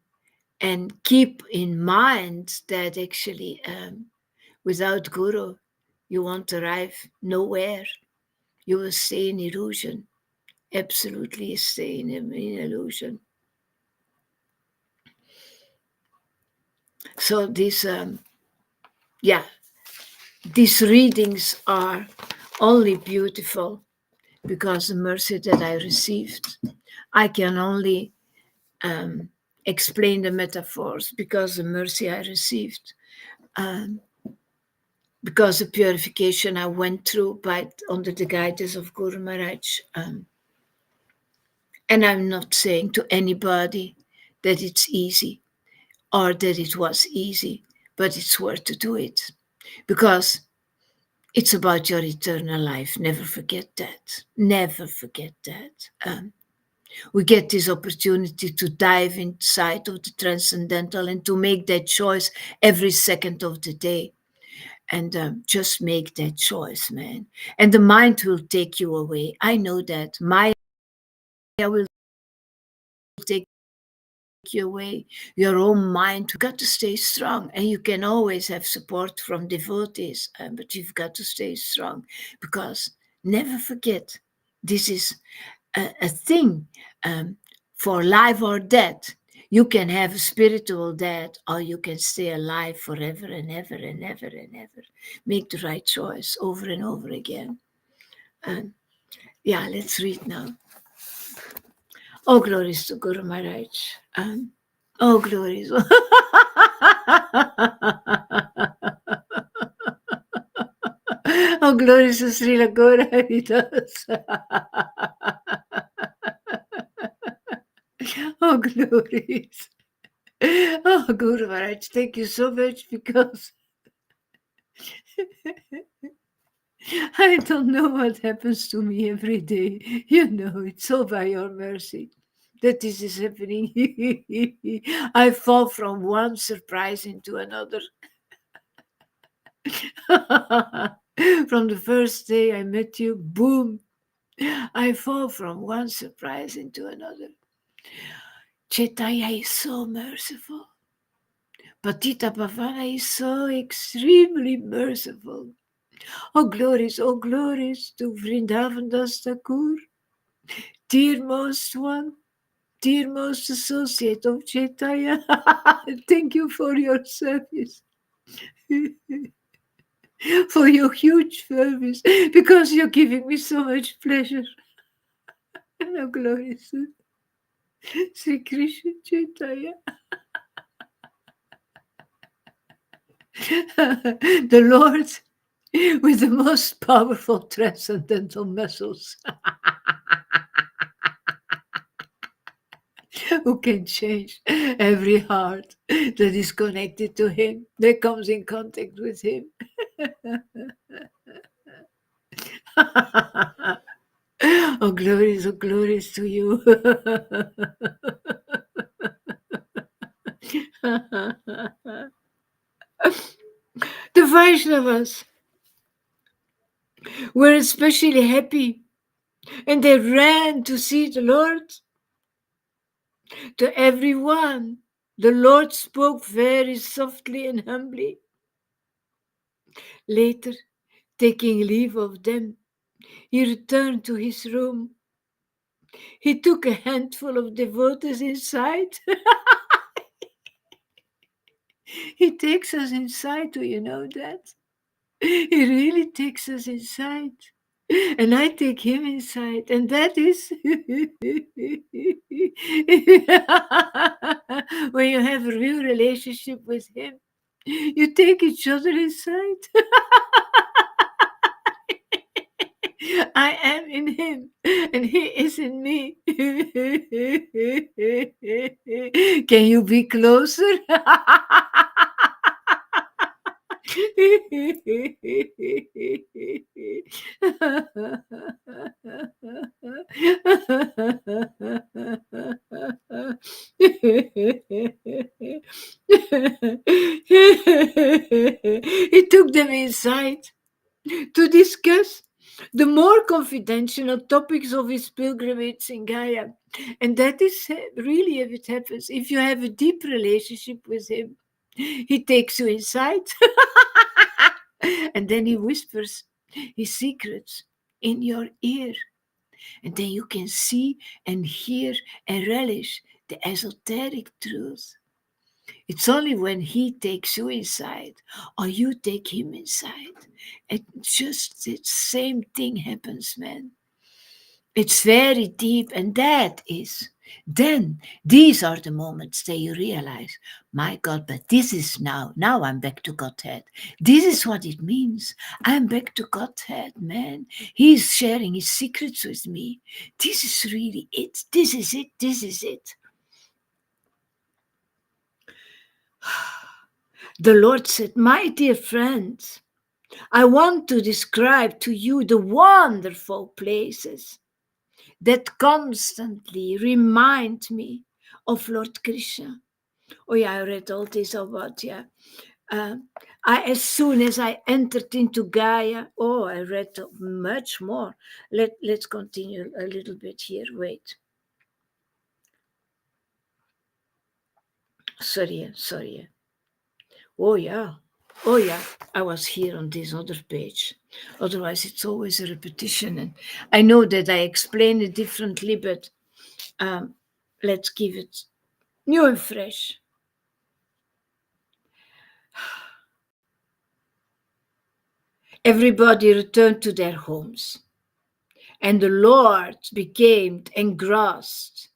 S1: and keep in mind that actually without Guru, you won't arrive nowhere. You will stay in illusion. Absolutely stay in illusion. So these readings are only beautiful because the mercy that I received. I can only explain the metaphors because the mercy I received. Because the purification I went through under the guidance of Guru Maharaj. And I'm not saying to anybody that it's easy or that it was easy, but it's worth to do it, because it's about your eternal life. Never forget that. Never forget that. We get this opportunity to dive inside of the transcendental and to make that choice every second of the day. And just make that choice, man. And the mind will take you away. I know that. Maya will take you away. Your own mind. You've got to stay strong. And you can always have support from devotees, but you've got to stay strong, because never forget, this is a thing, for life or death. You can have a spiritual death, or you can stay alive forever and ever and ever and ever. Make the right choice over and over again. And yeah, let's read now. Oh, glories to Guru Maharaj. Oh, glories. Oh, glories to Srila Gaura Haridas. Oh, glories. Oh, Guru Maharaj, thank you so much, because I don't know what happens to me every day. You know, it's all by your mercy that this is happening. I fall from one surprise into another. From the first day I met you, boom, I fall from one surprise into another. Chaitanya is so merciful. Patita Pavana is so extremely merciful. Oh glories to Vrindavan Das Thakur, dearmost one, dearmost associate of Chaitanya. Thank you for your service. For your huge service, because you're giving me so much pleasure. And oh, glories to Sri Krishna Chaitanya. The Lord with the most powerful transcendental muscles, who can change every heart that is connected to him, that comes in contact with him. Oh, glories to you. The Vaishnavas were especially happy, and they ran to see the Lord. To everyone, the Lord spoke very softly and humbly. Later, taking leave of them, he returned to his room. He took a handful of devotees inside. He takes us inside, do you know that? He really takes us inside. And I take him inside, and that is when you have a real relationship with him, you take each other inside. I am in him, and he is in me. Can you be closer? He took them inside to discuss the more confidential topics of his pilgrimage in Gaia. And that is really if it happens. If you have a deep relationship with him, he takes you inside and then he whispers his secrets in your ear. And then you can see and hear and relish the esoteric truth. It's only when he takes you inside or you take him inside. And just the same thing happens, man. It's very deep, and then these are the moments that you realize, my God, but this is now I'm back to Godhead. This is what it means. I'm back to Godhead, man. He's sharing his secrets with me. This is really it. This is it. This is it. The Lord said, my dear friends, I want to describe to you the wonderful places that constantly remind me of Lord Krishna. Oh yeah, I read all this about, as soon as I entered into Gaia, I read much more. Let's continue a little bit here. Wait. Sorry. Oh yeah, I was here on this other page. Otherwise, it's always a repetition. And I know that I explain it differently, but let's give it new and fresh. Everybody returned to their homes, and the Lord became engrossed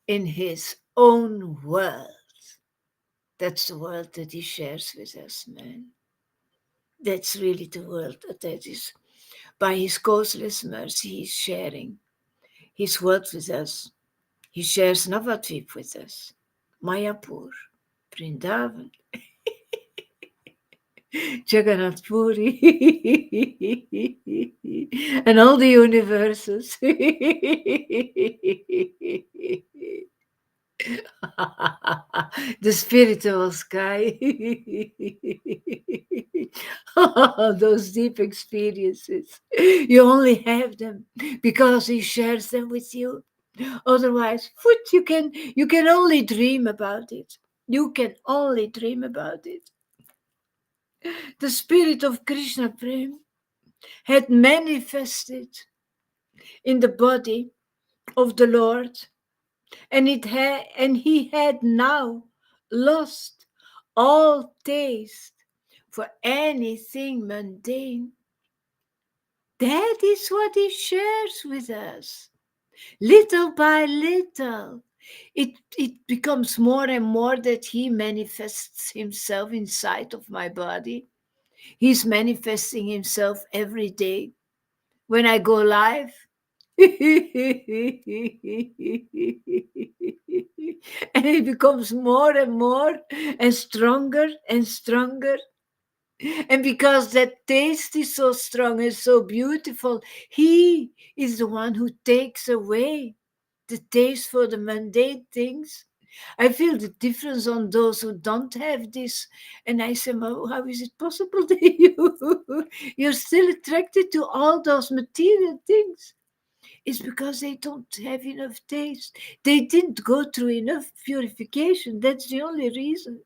S1: in his own world. That's the world that he shares with us, man. That's really the world that is, by his causeless mercy, he's sharing his world with us. He shares Navadvip with us, Mayapur, Vrindavan, Jagannath Puri, and all the universes. The spiritual sky. Those deep experiences. You only have them because he shares them with you. Otherwise, you can only dream about it. You can only dream about it. The spirit of Krishna Prem had manifested in the body of the Lord, and he had now lost all taste for anything mundane. That is what he shares with us. Little by little, it becomes more and more that he manifests himself inside of my body. He's manifesting himself every day. When I go live, and it becomes more and more and stronger and stronger. And because that taste is so strong and so beautiful, he is the one who takes away the taste for the mundane things. I feel the difference on those who don't have this. And I say, well, how is it possible that you're still attracted to all those material things? It's because they don't have enough taste. They didn't go through enough purification. That's the only reason.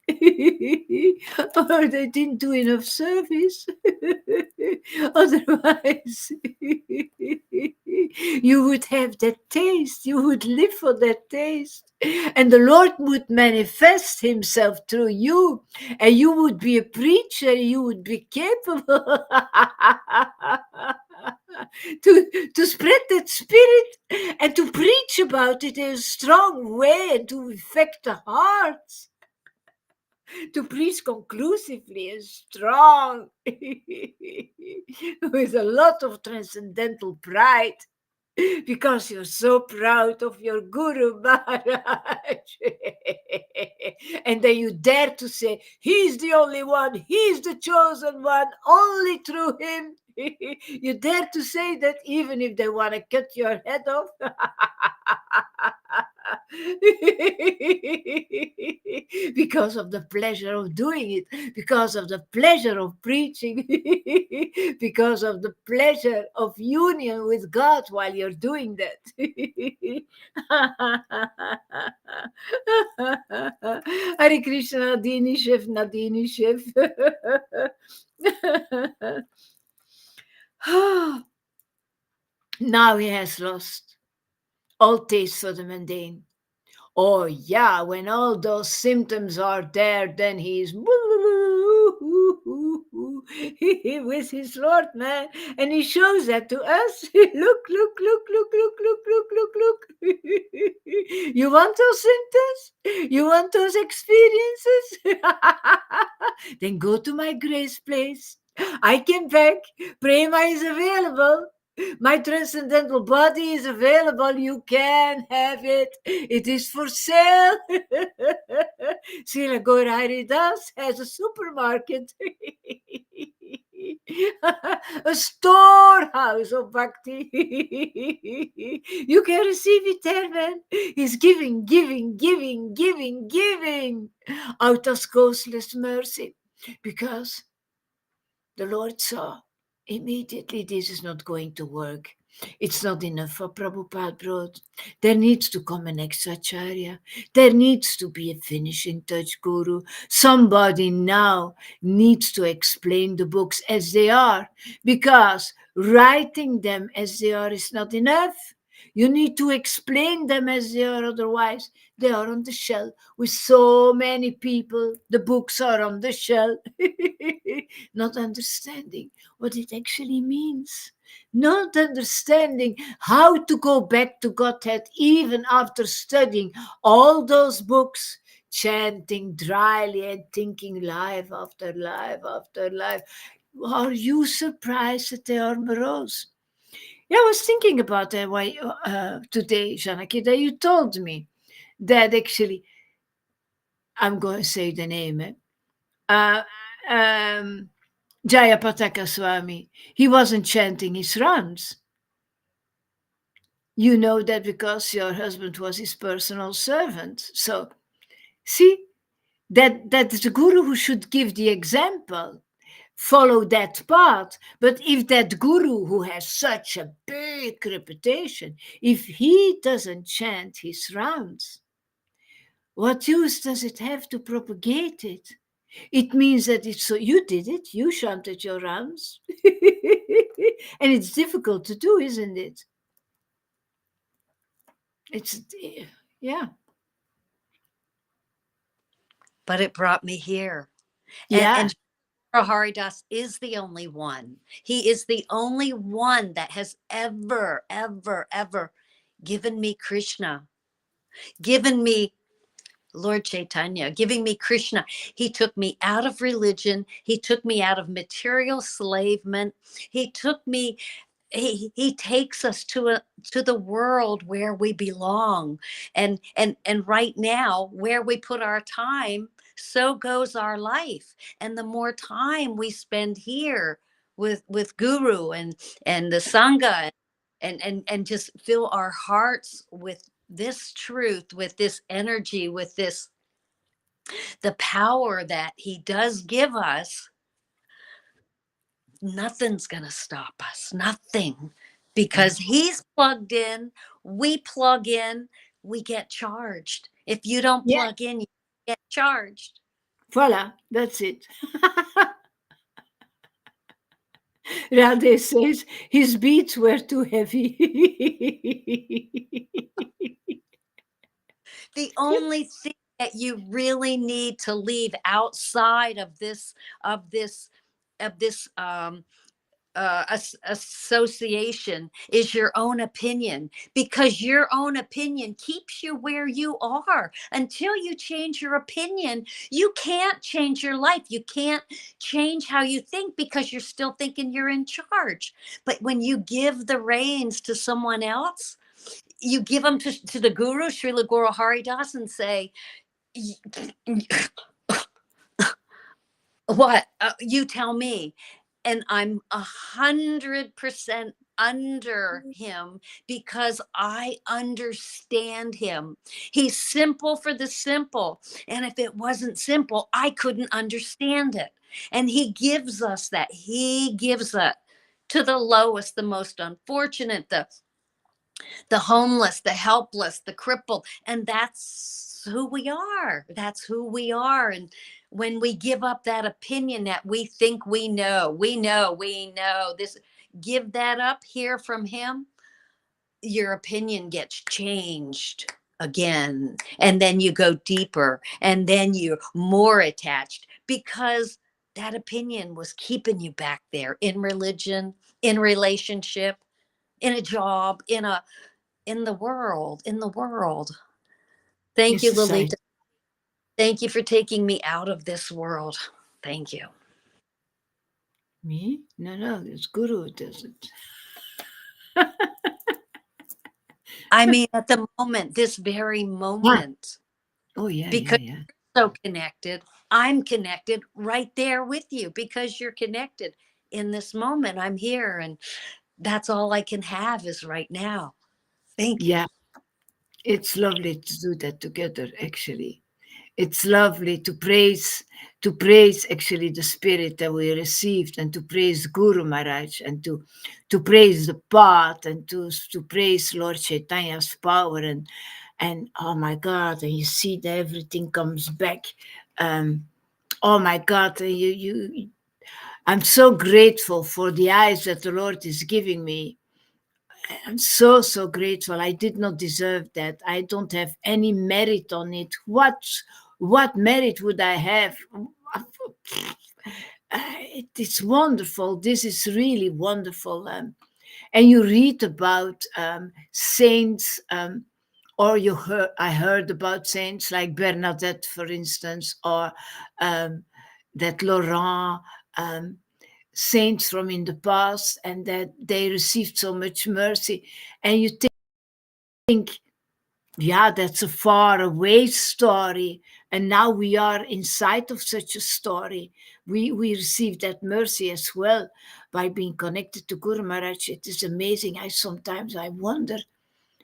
S1: Or they didn't do enough service. Otherwise, you would have that taste. You would live for that taste. And the Lord would manifest himself through you. And you would be a preacher. You would be capable to spread that spirit and to preach about it in a strong way and to affect the hearts, to preach conclusively and strong with a lot of transcendental pride, because you're so proud of your Guru Maharaj. And then you dare to say, he's the only one, he's the chosen one, only through him. You dare to say that even if they want to cut your head off. Because of the pleasure of doing it, because of the pleasure of preaching, because of the pleasure of union with God while you're doing that. Hare Krishna, Nadini Chef. Now he has lost all taste for the mundane. Oh yeah, when all those symptoms are there, then he's with his Lord, man, and he shows that to us. Look. You want those symptoms? You want those experiences? Then go to my grace place. I came back. Prema is available. My transcendental body is available. You can have it. It is for sale. Srila Gaura Haridas has a supermarket. A storehouse of bhakti. You can receive it there, man. He's giving out of causeless mercy. Because the Lord saw immediately this is not going to work. It's not enough for Prabhupada brought. There needs to come an extra acharya. There needs to be a finishing touch guru. Somebody now needs to explain the books as they are, because writing them as they are is not enough. You need to explain them as they are, otherwise they are on the shelf. With so many people, the books are on the shelf, not understanding what it actually means, not understanding how to go back to Godhead even after studying all those books, chanting dryly and thinking life after life after life. Are you surprised that they are morose? Yeah, I was thinking about that today, Janaki, that you told me that actually, I'm going to say the name, uh, um, Jayapataka Swami, he wasn't chanting his rounds. You know that because your husband was his personal servant. So, see, that's the guru who should give the example. Follow that path. But if that guru who has such a big reputation, if he doesn't chant his rounds, what use does it have to propagate it? It means that it's so you did it, you chanted your rounds. And it's difficult to do, isn't it? It's, yeah.
S2: But it brought me here.
S1: Yeah.
S2: And Haridas is the only one. He is the only one that has ever, ever, ever given me Krishna, given me Lord Chaitanya, giving me Krishna. He took me out of religion. He took me out of material enslavement. He took me, he takes us to the world where we belong. And right now, where we put our time, so goes our life. And the more time we spend here with Guru and the Sangha, and just fill our hearts with this truth, with this energy, with this the power that he does give us, nothing's going to stop us. Nothing. Because he's plugged in, we plug in, we get charged. If you don't
S1: Yeah.
S2: plug in, you get charged.
S1: Voila, that's it. Radhe says his beats were too heavy.
S2: The only thing that you really need to leave outside of this association is your own opinion, because your own opinion keeps you where you are. Until you change your opinion, you can't change your life. You can't change how you think, because you're still thinking you're in charge. But when you give the reins to someone else, you give them to the guru, Srila Guru Haridas, and say, what? You tell me. And I'm 100% under him, because I understand him. He's simple for the simple. And if it wasn't simple, I couldn't understand it. And he gives us that. He gives it to the lowest, the most unfortunate, the homeless, the helpless, the crippled. And that's who we are. That's who we are. And when we give up that opinion that we think we know this, give that up, hear from him, your opinion gets changed again. And then you go deeper, and then you're more attached, because that opinion was keeping you back there in religion, in relationship, in a job, in the world.
S1: In
S2: Thank you,
S1: society.
S2: Lolita. Thank you for taking me out of this world. Thank you.
S1: Me? No, it's guru who does it.
S2: I mean, at the moment, this very
S1: Ah.
S2: moment,
S1: Oh, yeah, yeah,
S2: because
S1: yeah.
S2: you're so connected, I'm connected right there with you, because you're connected. In this moment, I'm here, and that's all I can have is right now. Thank you.
S1: Yeah, it's lovely to do that together, actually. It's lovely to praise actually the spirit that we received, and to praise Guru Maharaj, and to praise the path, and to praise Lord Chaitanya's power, and oh my God, and you see that everything comes back. Oh my God, I'm so grateful for the eyes that the Lord is giving me. I'm so, so grateful. I did not deserve that. I don't have any merit on it. What merit would I have? It is wonderful. This is really wonderful. And you read about saints, or I heard about saints like Bernadette, for instance, or that Laurent. Saints from in the past, and that they received so much mercy, and you think, yeah, that's a far away story, and now we are inside of such a story. We receive that mercy as well by being connected to Guru Maharaj. It is amazing. Sometimes I wonder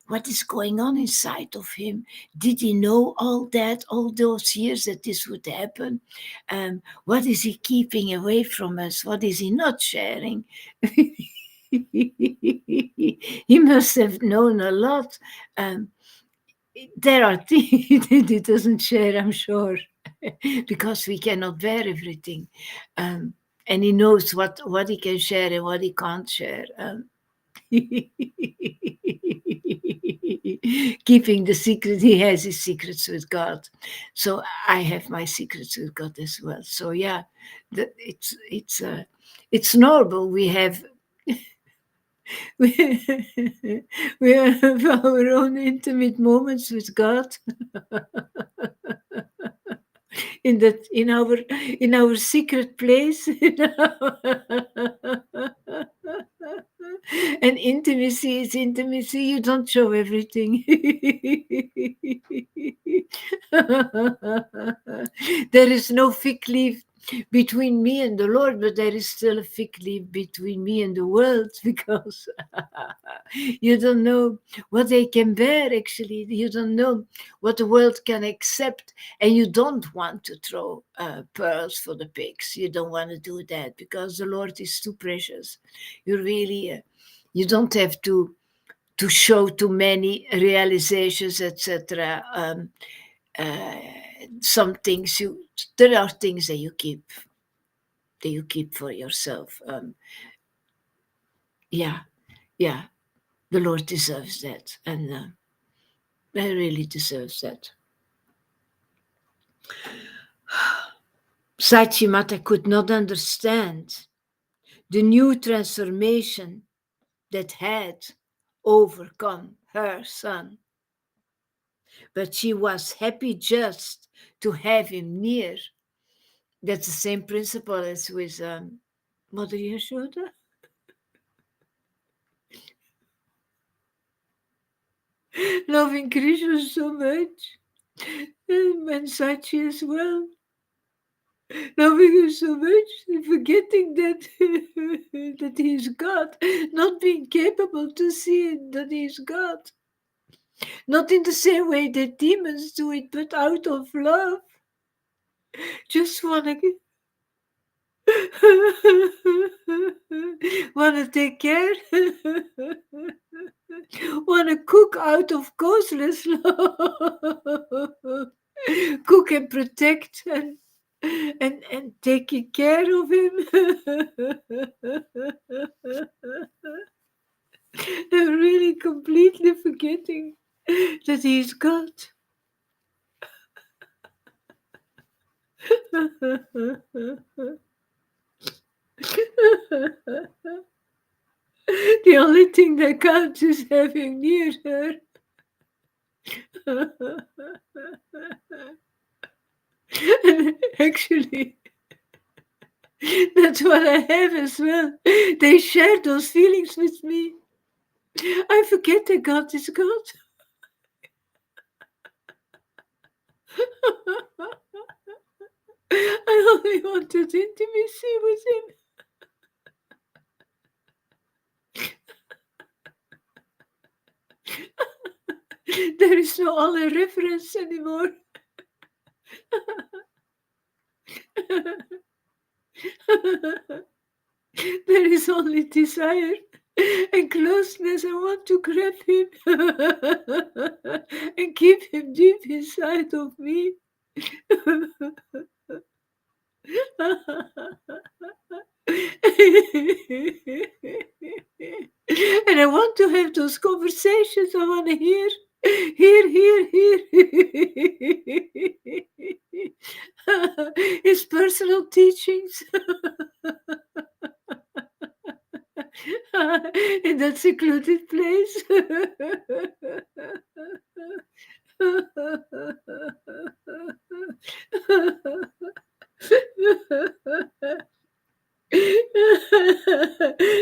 S1: what is going on inside of him. Did he know all those years that this would happen? What is he keeping away from us? What is he not sharing? He must have known a lot. There are things that he doesn't share, I'm sure, because we cannot bear everything. And he knows what he can share and what he can't share. Keeping the secret, he has his secrets with God, so I have my secrets with God as well. So yeah, it's normal. We have we have our own intimate moments with God in our secret place. And intimacy is intimacy. You don't show everything. There is no fig leaf between me and the Lord, but there is still a fig leaf between me and the world, because you don't know what they can bear, actually. You don't know what the world can accept, and you don't want to throw pearls for the pigs. You don't want to do that, because the Lord is too precious. You really, you don't have to show too many realizations, etc. Some things there are things that you keep for yourself. Yeah, the Lord deserves that, and He really deserves that. Sachimata could not understand the new transformation that had overcome her son, but she was happy just to have him near. That's the same principle as with Mother Yashoda. Loving Krishna so much, and Sachi as well. Loving him so much, and forgetting that that he's God, not being capable to see that he's God. Not in the same way that demons do it, but out of love. Just wanna wanna take care. Wanna cook out of causeless love. Cook and protect and taking care of him. I'm really completely forgetting that he's God. The only thing that counts is having near her. And actually, that's what I have as well. They share those feelings with me. I forget that God is God. I only wanted intimacy with him. There is no other reference anymore. There is only desire and closeness. I want to grab him and keep him deep inside of me. And I want to have those conversations. I want to hear, his personal teachings in that secluded place.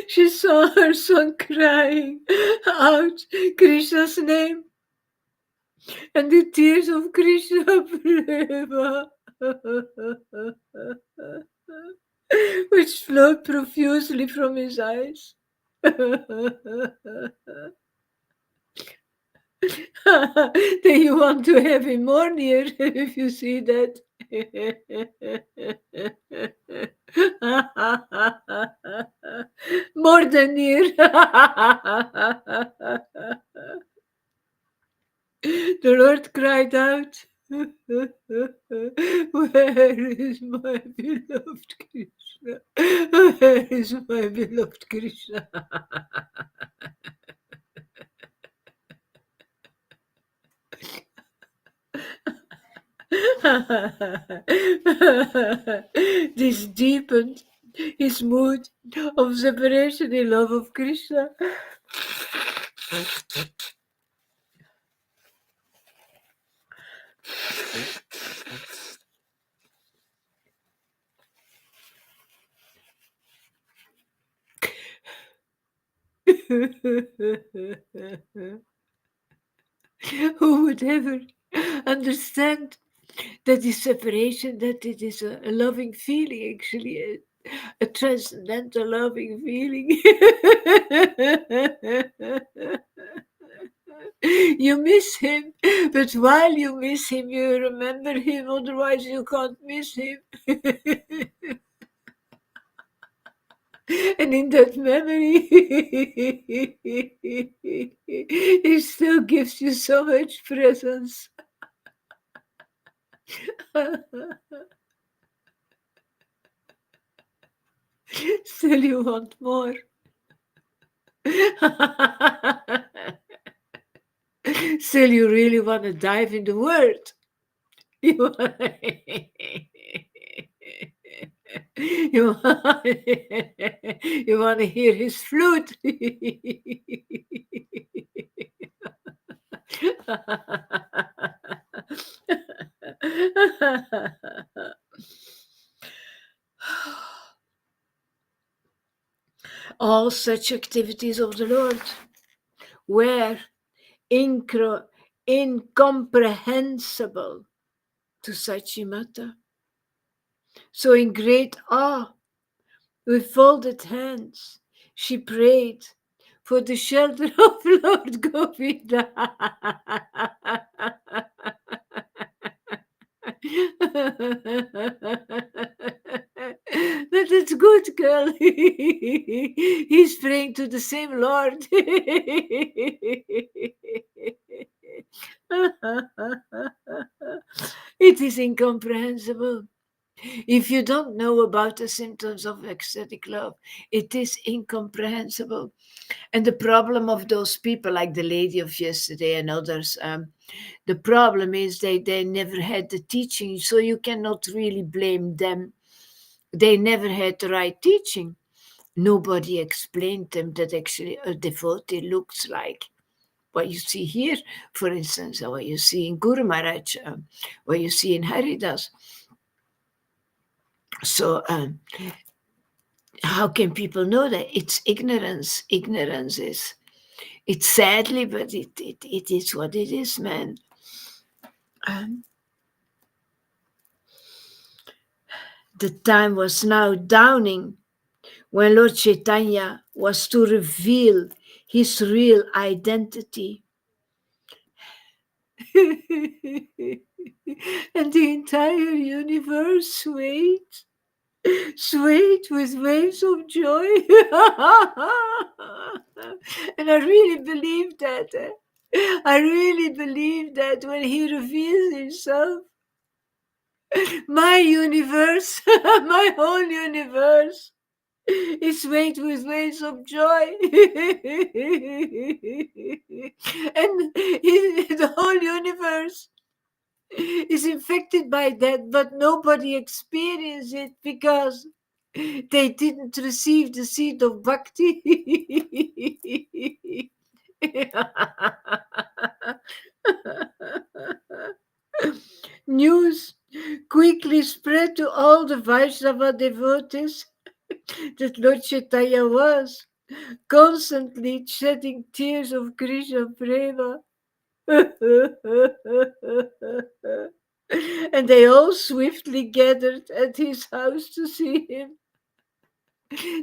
S1: She saw her son crying out Krishna's name, and the tears of Krishna Prema, which flowed profusely from his eyes. Then you want to have him more near if you see that. More than near. The Lord cried out, "Where is my beloved Krishna? Where is my beloved Krishna?" This deepened his mood of separation in love of Krishna. Who would ever understand that this separation, that it is a loving feeling, actually, a transcendental loving feeling? You miss him, but while you miss him, you remember him, otherwise you can't miss him. And in that memory, it still gives you so much presence. Still you want more. Still you really want to dive in the word. You want you want to hear his flute. All such activities of the Lord were incomprehensible to Sachimata. So in great awe, with folded hands, she prayed for the shelter of Lord Govinda. But it's good, girl. He's praying to the same Lord. It is incomprehensible. If you don't know about the symptoms of ecstatic love, it is incomprehensible. And the problem of those people, like the lady of yesterday and others, the problem is they never had the teaching, so you cannot really blame them. They never had the right teaching. Nobody explained them that actually a devotee looks like what you see here, for instance, or what you see in Guru Maharaj, what you see in Haridas. So how can people know that? It's ignorance. Ignorance is, it's sadly, but it is what it is, man. The time was now dawning when Lord Chaitanya was to reveal his real identity. And the entire universe waits swayed with waves of joy. And I really believe that. I really believe that when he reveals himself, my universe, my whole universe, is swayed with waves of joy. And the whole universe is infected by that, but nobody experiences it because they didn't receive the seed of bhakti. News quickly spread to all the Vaishnava devotees that Lord Chaitanya was constantly shedding tears of Krishna prema. And they all swiftly gathered at his house to see him.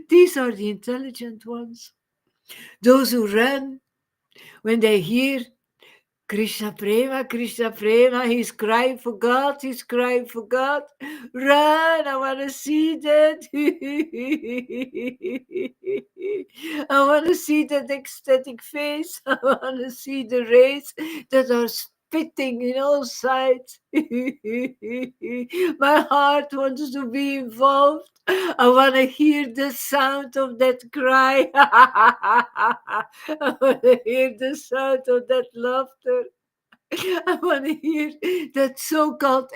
S1: These are the intelligent ones, those who run when they hear Krishna Prema, he's crying for God, he's crying for God. Run, I want to see that. I want to see that ecstatic face. I want to see the rays that are spitting in all sides. My heart wants to be involved. I want to hear the sound of that cry. I want to hear the sound of that laughter. I want to hear that so-called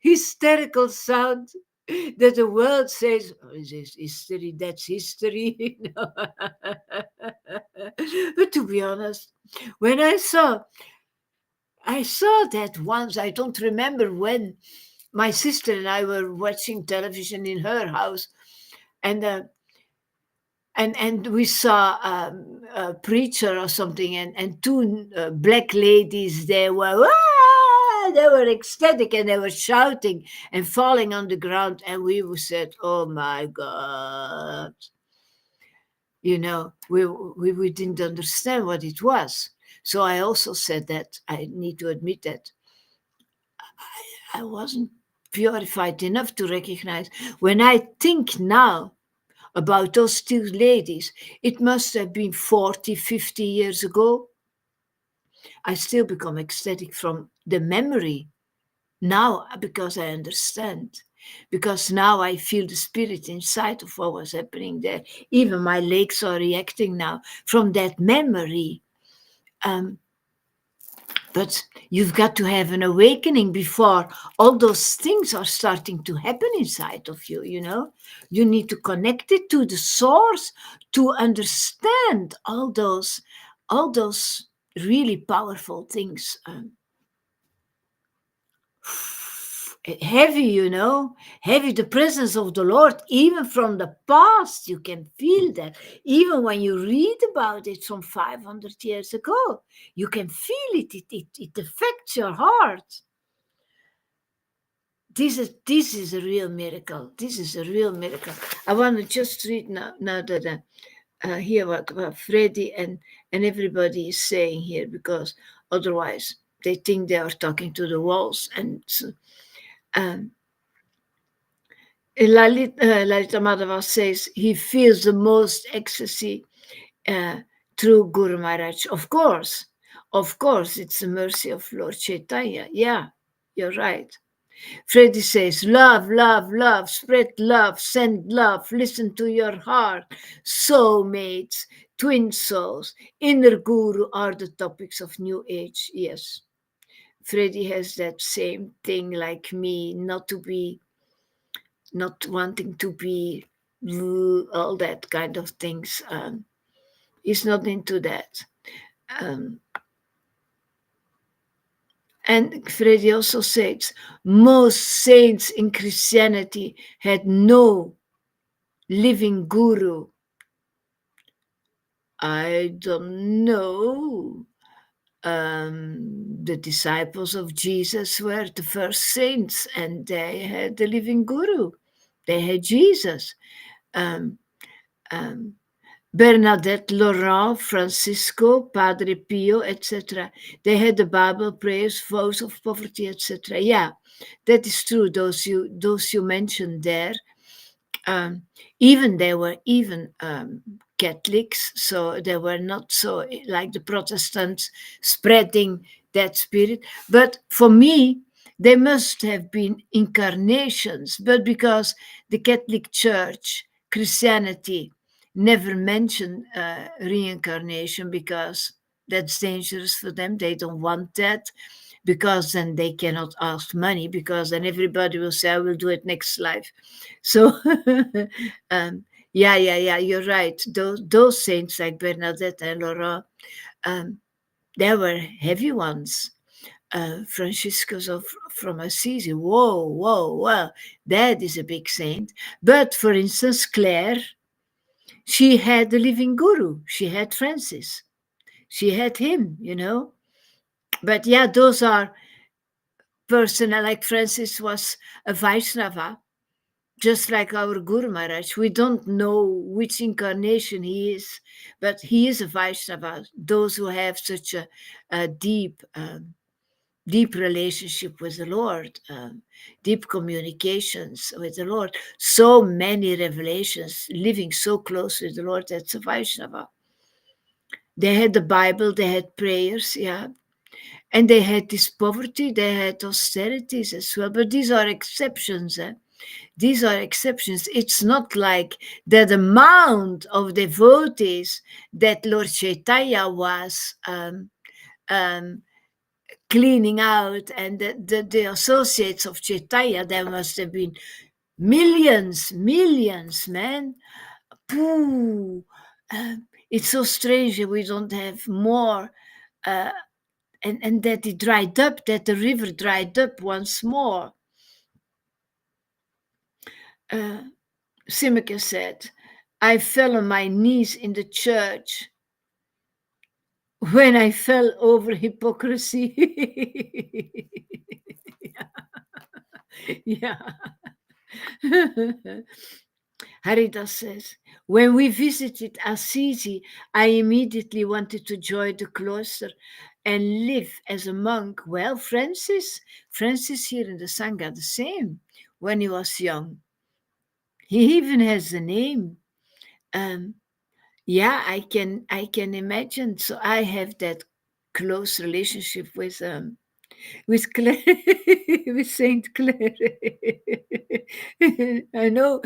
S1: hysterical sound that the world says, oh, this is history, that's history. But to be honest, when I saw that once, I don't remember when, my sister and I were watching television in her house, and we saw a preacher or something, and two black ladies. They were ecstatic and they were shouting and falling on the ground, and we said, "Oh my God!" We didn't understand what it was. So I also said that I need to admit that I wasn't purified enough to recognize. When I think now about those two ladies, it must have been 40, 50 years ago. I still become ecstatic from the memory now because I understand. Because now I feel the spirit inside of what was happening there. Even my legs are reacting now from that memory. But you've got to have an awakening before all those things are starting to happen inside of you, You need to connect it to the source to understand all those really powerful things. Heavy, heavy the presence of the Lord, even from the past, you can feel that. Even when you read about it from 500 years ago, you can feel it. It affects your heart. This is a real miracle. This is a real miracle. I want to just read now that hear what Freddie and everybody is saying here, because otherwise they think they are talking to the walls. And Lalita Madhava says he feels the most ecstasy through Guru Maharaj. Of course, it's the mercy of Lord Chaitanya. Yeah, you're right. Freddie says, love, love, love, spread love, send love, listen to your heart. Soulmates, twin souls, inner guru are the topics of New Age. Yes, Freddie has that same thing like me, not wanting to be all that kind of things. He's not into that. And Freddie also says, most saints in Christianity had no living guru. I don't know. The disciples of Jesus were the first saints, and they had the living guru. They had Jesus. Bernadette Laurent, Francisco, Padre Pio, etc. They had the Bible, prayers, vows of poverty, etc. Yeah, that is true. Those you mentioned there, Even there were Catholics, so they were not so like the Protestants spreading that spirit. But for me, they must have been incarnations. But because the Catholic Church, Christianity, never mentioned reincarnation because that's dangerous for them. They don't want that because then they cannot ask money because then everybody will say, I will do it next life. So, yeah, you're right. Those saints like Bernadette and Laurent, they were heavy ones. Franciscus from Assisi, whoa, that is a big saint. But for instance, Claire, she had the living guru. She had Francis. She had him, But yeah, those are personal, like Francis was a Vaishnava, just like our Guru Maharaj. We don't know which incarnation he is, but he is a Vaishnava. Those who have such a deep relationship with the Lord, deep communications with the Lord, so many revelations, living so close with the Lord, that's a Vaishnava. They had the Bible, they had prayers, yeah. And they had this poverty, they had austerities as well, but these are exceptions. These are exceptions. It's not like that amount of devotees that Lord Chaitanya was cleaning out, and the associates of Chaitanya, there must have been millions, man. Pooh. It's so strange that we don't have more. And that it dried up, that the river dried up once more. Simeke said, I fell on my knees in the church when I fell over hypocrisy. Yeah. Haridas says, when we visited Assisi, I immediately wanted to join the cloister and live as a monk. Well, Francis here in the Sangha, the same when he was young. He even has a name. Yeah, I can imagine. So I have that close relationship with Claire, with Saint Claire. I know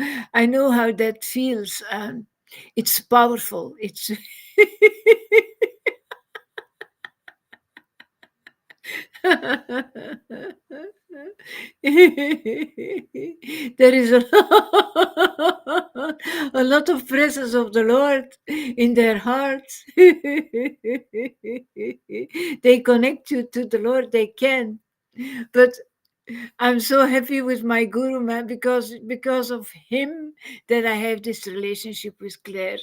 S1: how that feels. It's powerful. It's there is a lot of presence of the Lord in their hearts. They connect you to the Lord, they can. But I'm so happy with my Guru, man, because of him that I have this relationship with Claire.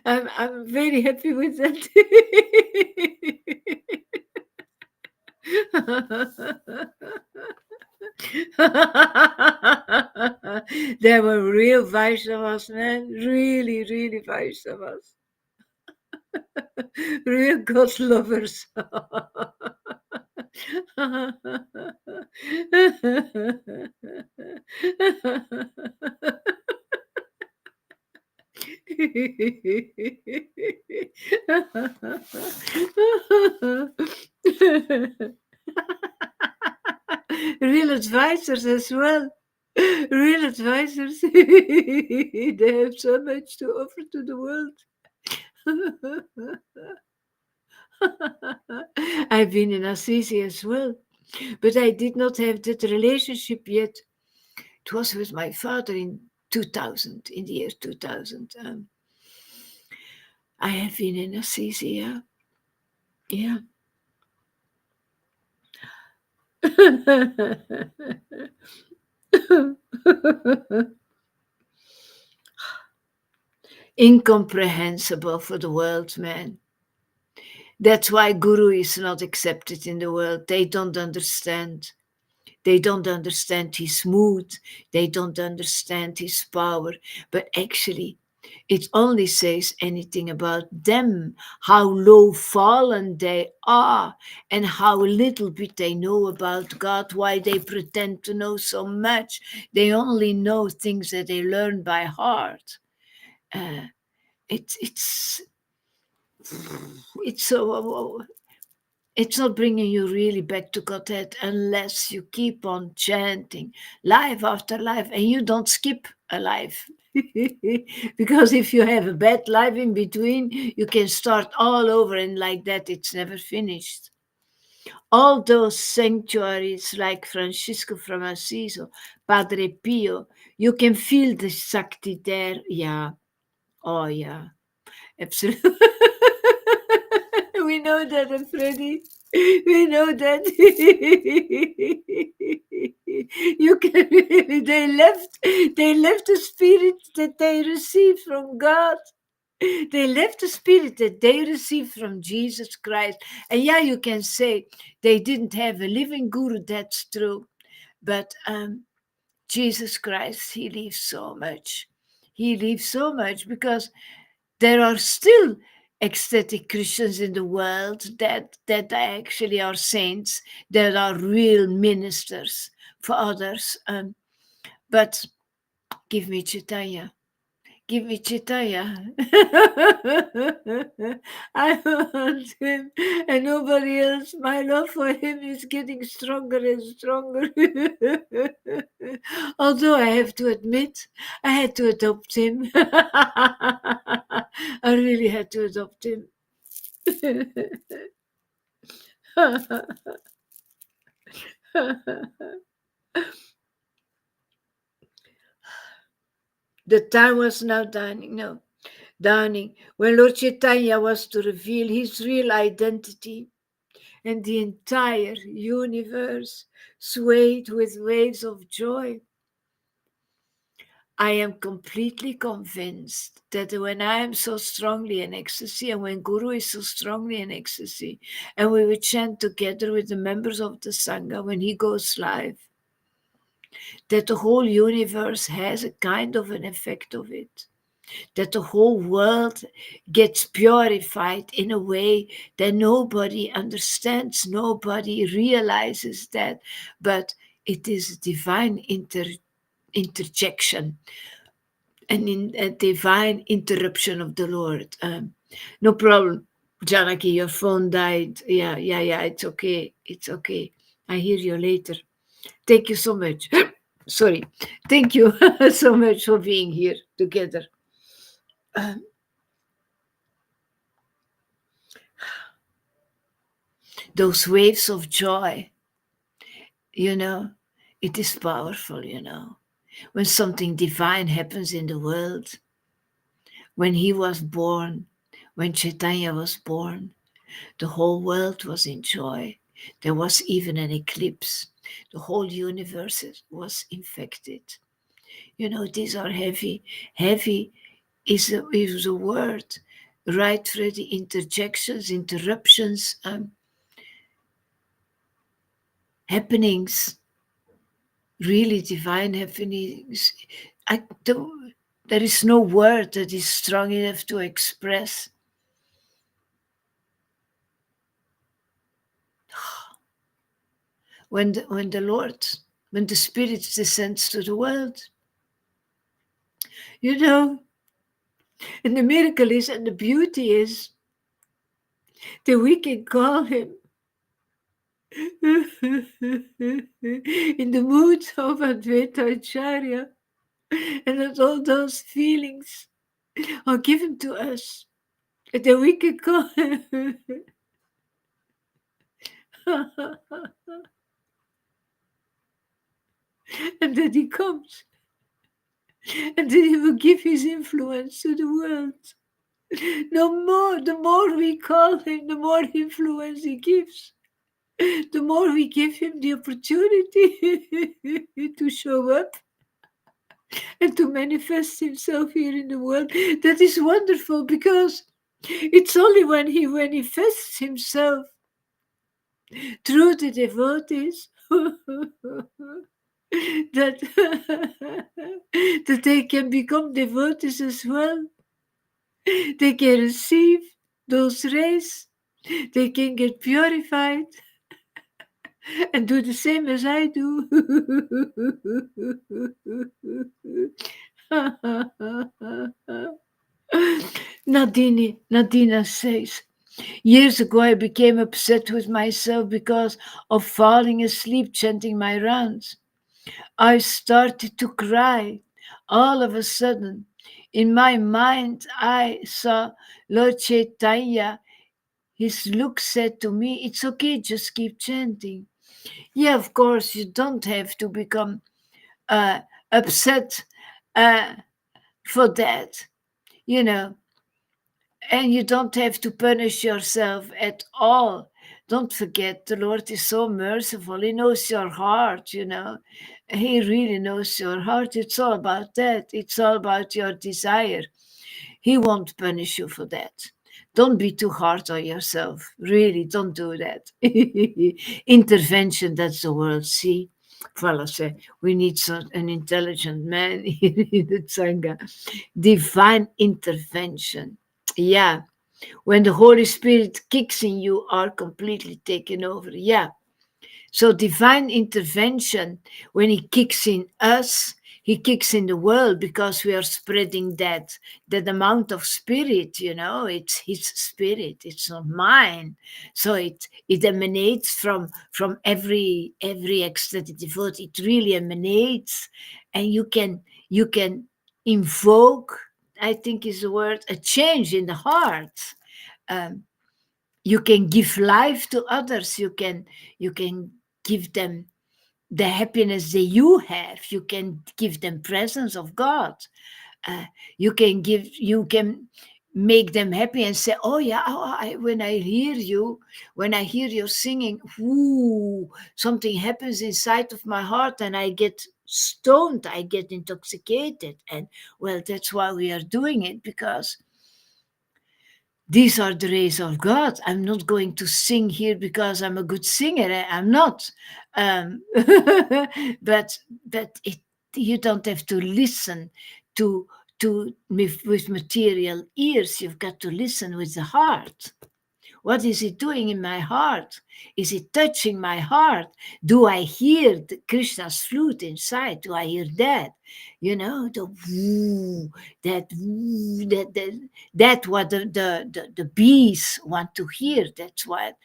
S1: I'm very happy with that. They were real Vaishnavas, man. Really, really Vaishnavas. Real God lovers. Real advisors as well. Real advisors. They have so much to offer to the world. I've been in Assisi as well, but I did not have that relationship yet. It was with my father in 2000, in the year 2000. I have been in Assisi, yeah. Incomprehensible for the world, man. That's why Guru is not accepted in the world. They don't understand. They don't understand his mood. They don't understand his power. But actually, It only says anything about them, how low fallen they are, and how little bit they know about God, why they pretend to know so much. They only know things that they learn by heart. Uh, it's so it's not bringing you really back to Godhead unless you keep on chanting life after life and you don't skip a life. Because if you have a bad life in between, you can start all over, and like that, it's never finished. All those sanctuaries like Francisco from Assisi, Padre Pio, you can feel the Sakti there. Yeah. Oh, yeah. Absolutely. We know that, Freddy. We know that. You can really, they left the spirit that they received from God. They left the spirit that they received from Jesus Christ. And yeah, you can say they didn't have a living guru, that's true. But Jesus Christ, he leaves so much. He leaves so much because there are still ecstatic Christians in the world that actually are saints, that are real ministers for others. But give me Chaitanya. Give me Chaitanya. I want him and nobody else. My love for him is getting stronger and stronger. Although I have to admit, I had to adopt him. I really had to adopt him. The time was now dawning, when Lord Chaitanya was to reveal his real identity, and the entire universe swayed with waves of joy. I am completely convinced that when I am so strongly in ecstasy, and when Guru is so strongly in ecstasy, and we will chant together with the members of the Sangha when he goes live, that the whole universe has a kind of an effect of it. That the whole world gets purified in a way that nobody understands, nobody realizes that, but it is divine interjection and in a divine interruption of the Lord. No problem, Janaki, your phone died. Yeah, it's okay. It's okay. I hear you later. Thank you so much. Sorry. Thank you so much for being here together. Those waves of joy, it is powerful, when something divine happens in the world. When he was born, when Chaitanya was born, the whole world was in joy. There was even an eclipse. The whole universe was infected. These are heavy. Heavy is a word, right, Freddy? Interjections, interruptions, happenings, really divine happenings. There is no word that is strong enough to express. When the Spirit descends to the world, and the miracle is, and the beauty is, that we can call him in the mood of Advaita Acharya, and that all those feelings are given to us, and that we can call him. And that he comes, and that he will give his influence to the world. The more we call him, the more influence he gives. The more we give him the opportunity to show up and to manifest himself here in the world. That is wonderful, because it's only when he manifests himself through the devotees that that they can become devotees as well. They can receive those rays. They can get purified and do the same as I do. Nadina says, years ago I became upset with myself because of falling asleep chanting my rounds. I started to cry. All of a sudden, in my mind, I saw Lord Chaitanya. His look said to me, it's okay, just keep chanting. Yeah, of course, you don't have to become upset uh, for that, you know, and you don't have to punish yourself at all. Don't forget, the Lord is so merciful. He knows your heart, you know. He really knows your heart. It's all about that. It's all about your desire. He won't punish you for that. Don't be too hard on yourself. Really, don't do that. Intervention, that's the word. See? Well, I say, we need an intelligent man in the Sangha. Divine intervention. Yeah. When the Holy Spirit kicks in, you are completely taken over. Yeah. So divine intervention, when he kicks in us, he kicks in the world because we are spreading that amount of spirit, you know, it's his spirit, it's not mine. So it emanates from every ecstatic devotee. It really emanates, and you can invoke, I think is the word, a change in the heart. Um, you can give life to others. You can give them the happiness that you have. You can give them presence of God. You can make them happy and say, oh yeah, when I hear you singing, ooh, something happens inside of my heart and I get stoned, I get intoxicated. And well, that's why we are doing it, because these are the rays of God. I'm not going to sing here because I'm a good singer. I'm not. Um, but you don't have to listen to with material ears. You've got to listen with the heart. What is it doing in my heart? Is it touching my heart? Do I hear Krishna's flute inside? Do I hear that? You know, the woo, that what the bees want to hear. That's what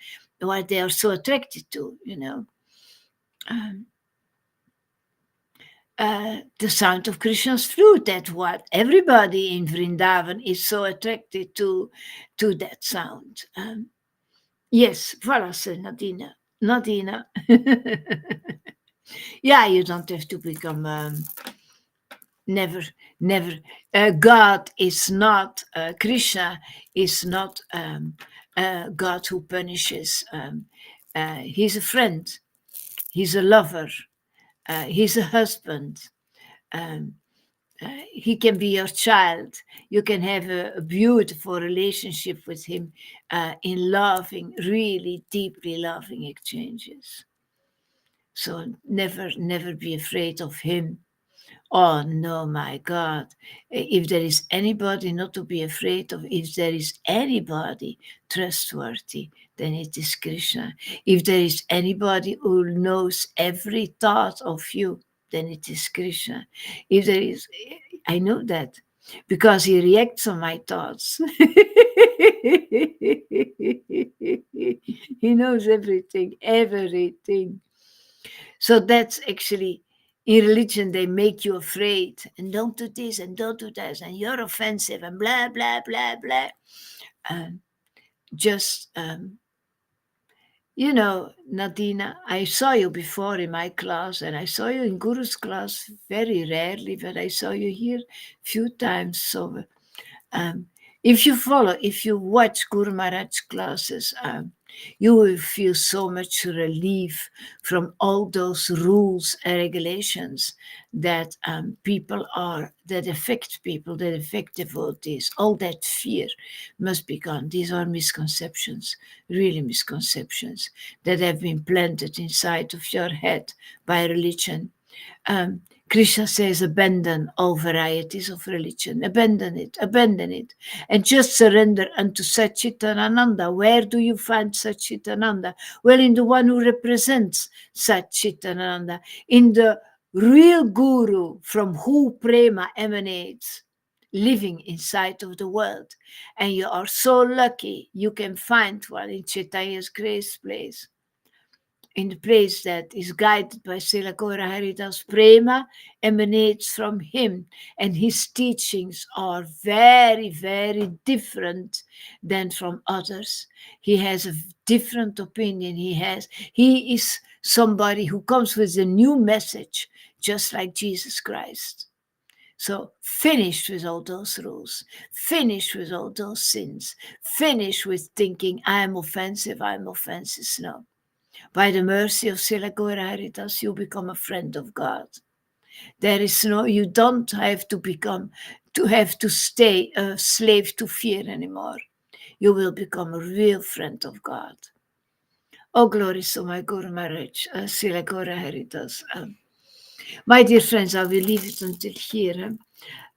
S1: they are so attracted to, you know. Um, the sound of Krishna's flute. That's what everybody in Vrindavan is so attracted to that sound. Yes, voilà, c'est Nadina. Nadina. Yeah, you don't have to become never. God is not, Krishna is not a God who punishes. He's a friend. He's a lover. He's a husband. Um, he can be your child. You can have a beautiful relationship with him in loving, really deeply loving exchanges. So never be afraid of him. Oh no, my God. If there is anybody not to be afraid of, if there is anybody trustworthy, then it is Krishna. If there is anybody who knows every thought of you, then it is Krishna. If there is, I know that because he reacts on my thoughts. He knows everything, everything. So that's actually, in religion, they make you afraid and don't do this and don't do that and you're offensive and blah, blah, blah, blah. Just, you know, Nadina, I saw you before in my class and I saw you in Guru's class very rarely, but I saw you here a few times. So if you watch Guru Maharaj classes, you will feel so much relief from all those rules and regulations that that affect people, that affect devotees. All that fear must be gone. These are misconceptions, really misconceptions that have been planted inside of your head by religion. Krishna says, abandon all varieties of religion. Abandon it, and just surrender unto Satchitananda. Where do you find Satchitananda? Well, in the one who represents Satchitananda, in the real guru from who prema emanates, living inside of the world. And you are so lucky you can find one in Chaitanya's grace place, in the place that is guided by Srila Gaura Haridas. Prema emanates from him, and his teachings are very, very different than from others. He has a different opinion. He is somebody who comes with a new message, just like Jesus Christ. So finish with all those rules, finish with all those sins, finish with thinking, I'm offensive. No. By the mercy of Srila Gaura Haridas, you become a friend of God. You don't have to stay a slave to fear anymore. You will become a real friend of God. Oh, glory to my Guru Maharaj, Srila Gaura Haridas. My dear friends, I will leave it until here.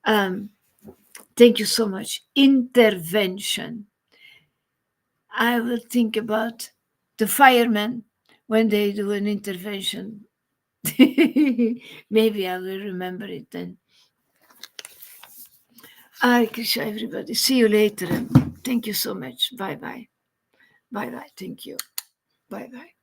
S1: Thank you so much. Intervention. I will think about the firemen when they do an intervention. Maybe I will remember it then. Hare Krishna, everybody. See you later. Thank you so much. Bye-bye. Bye-bye. Thank you. Bye-bye.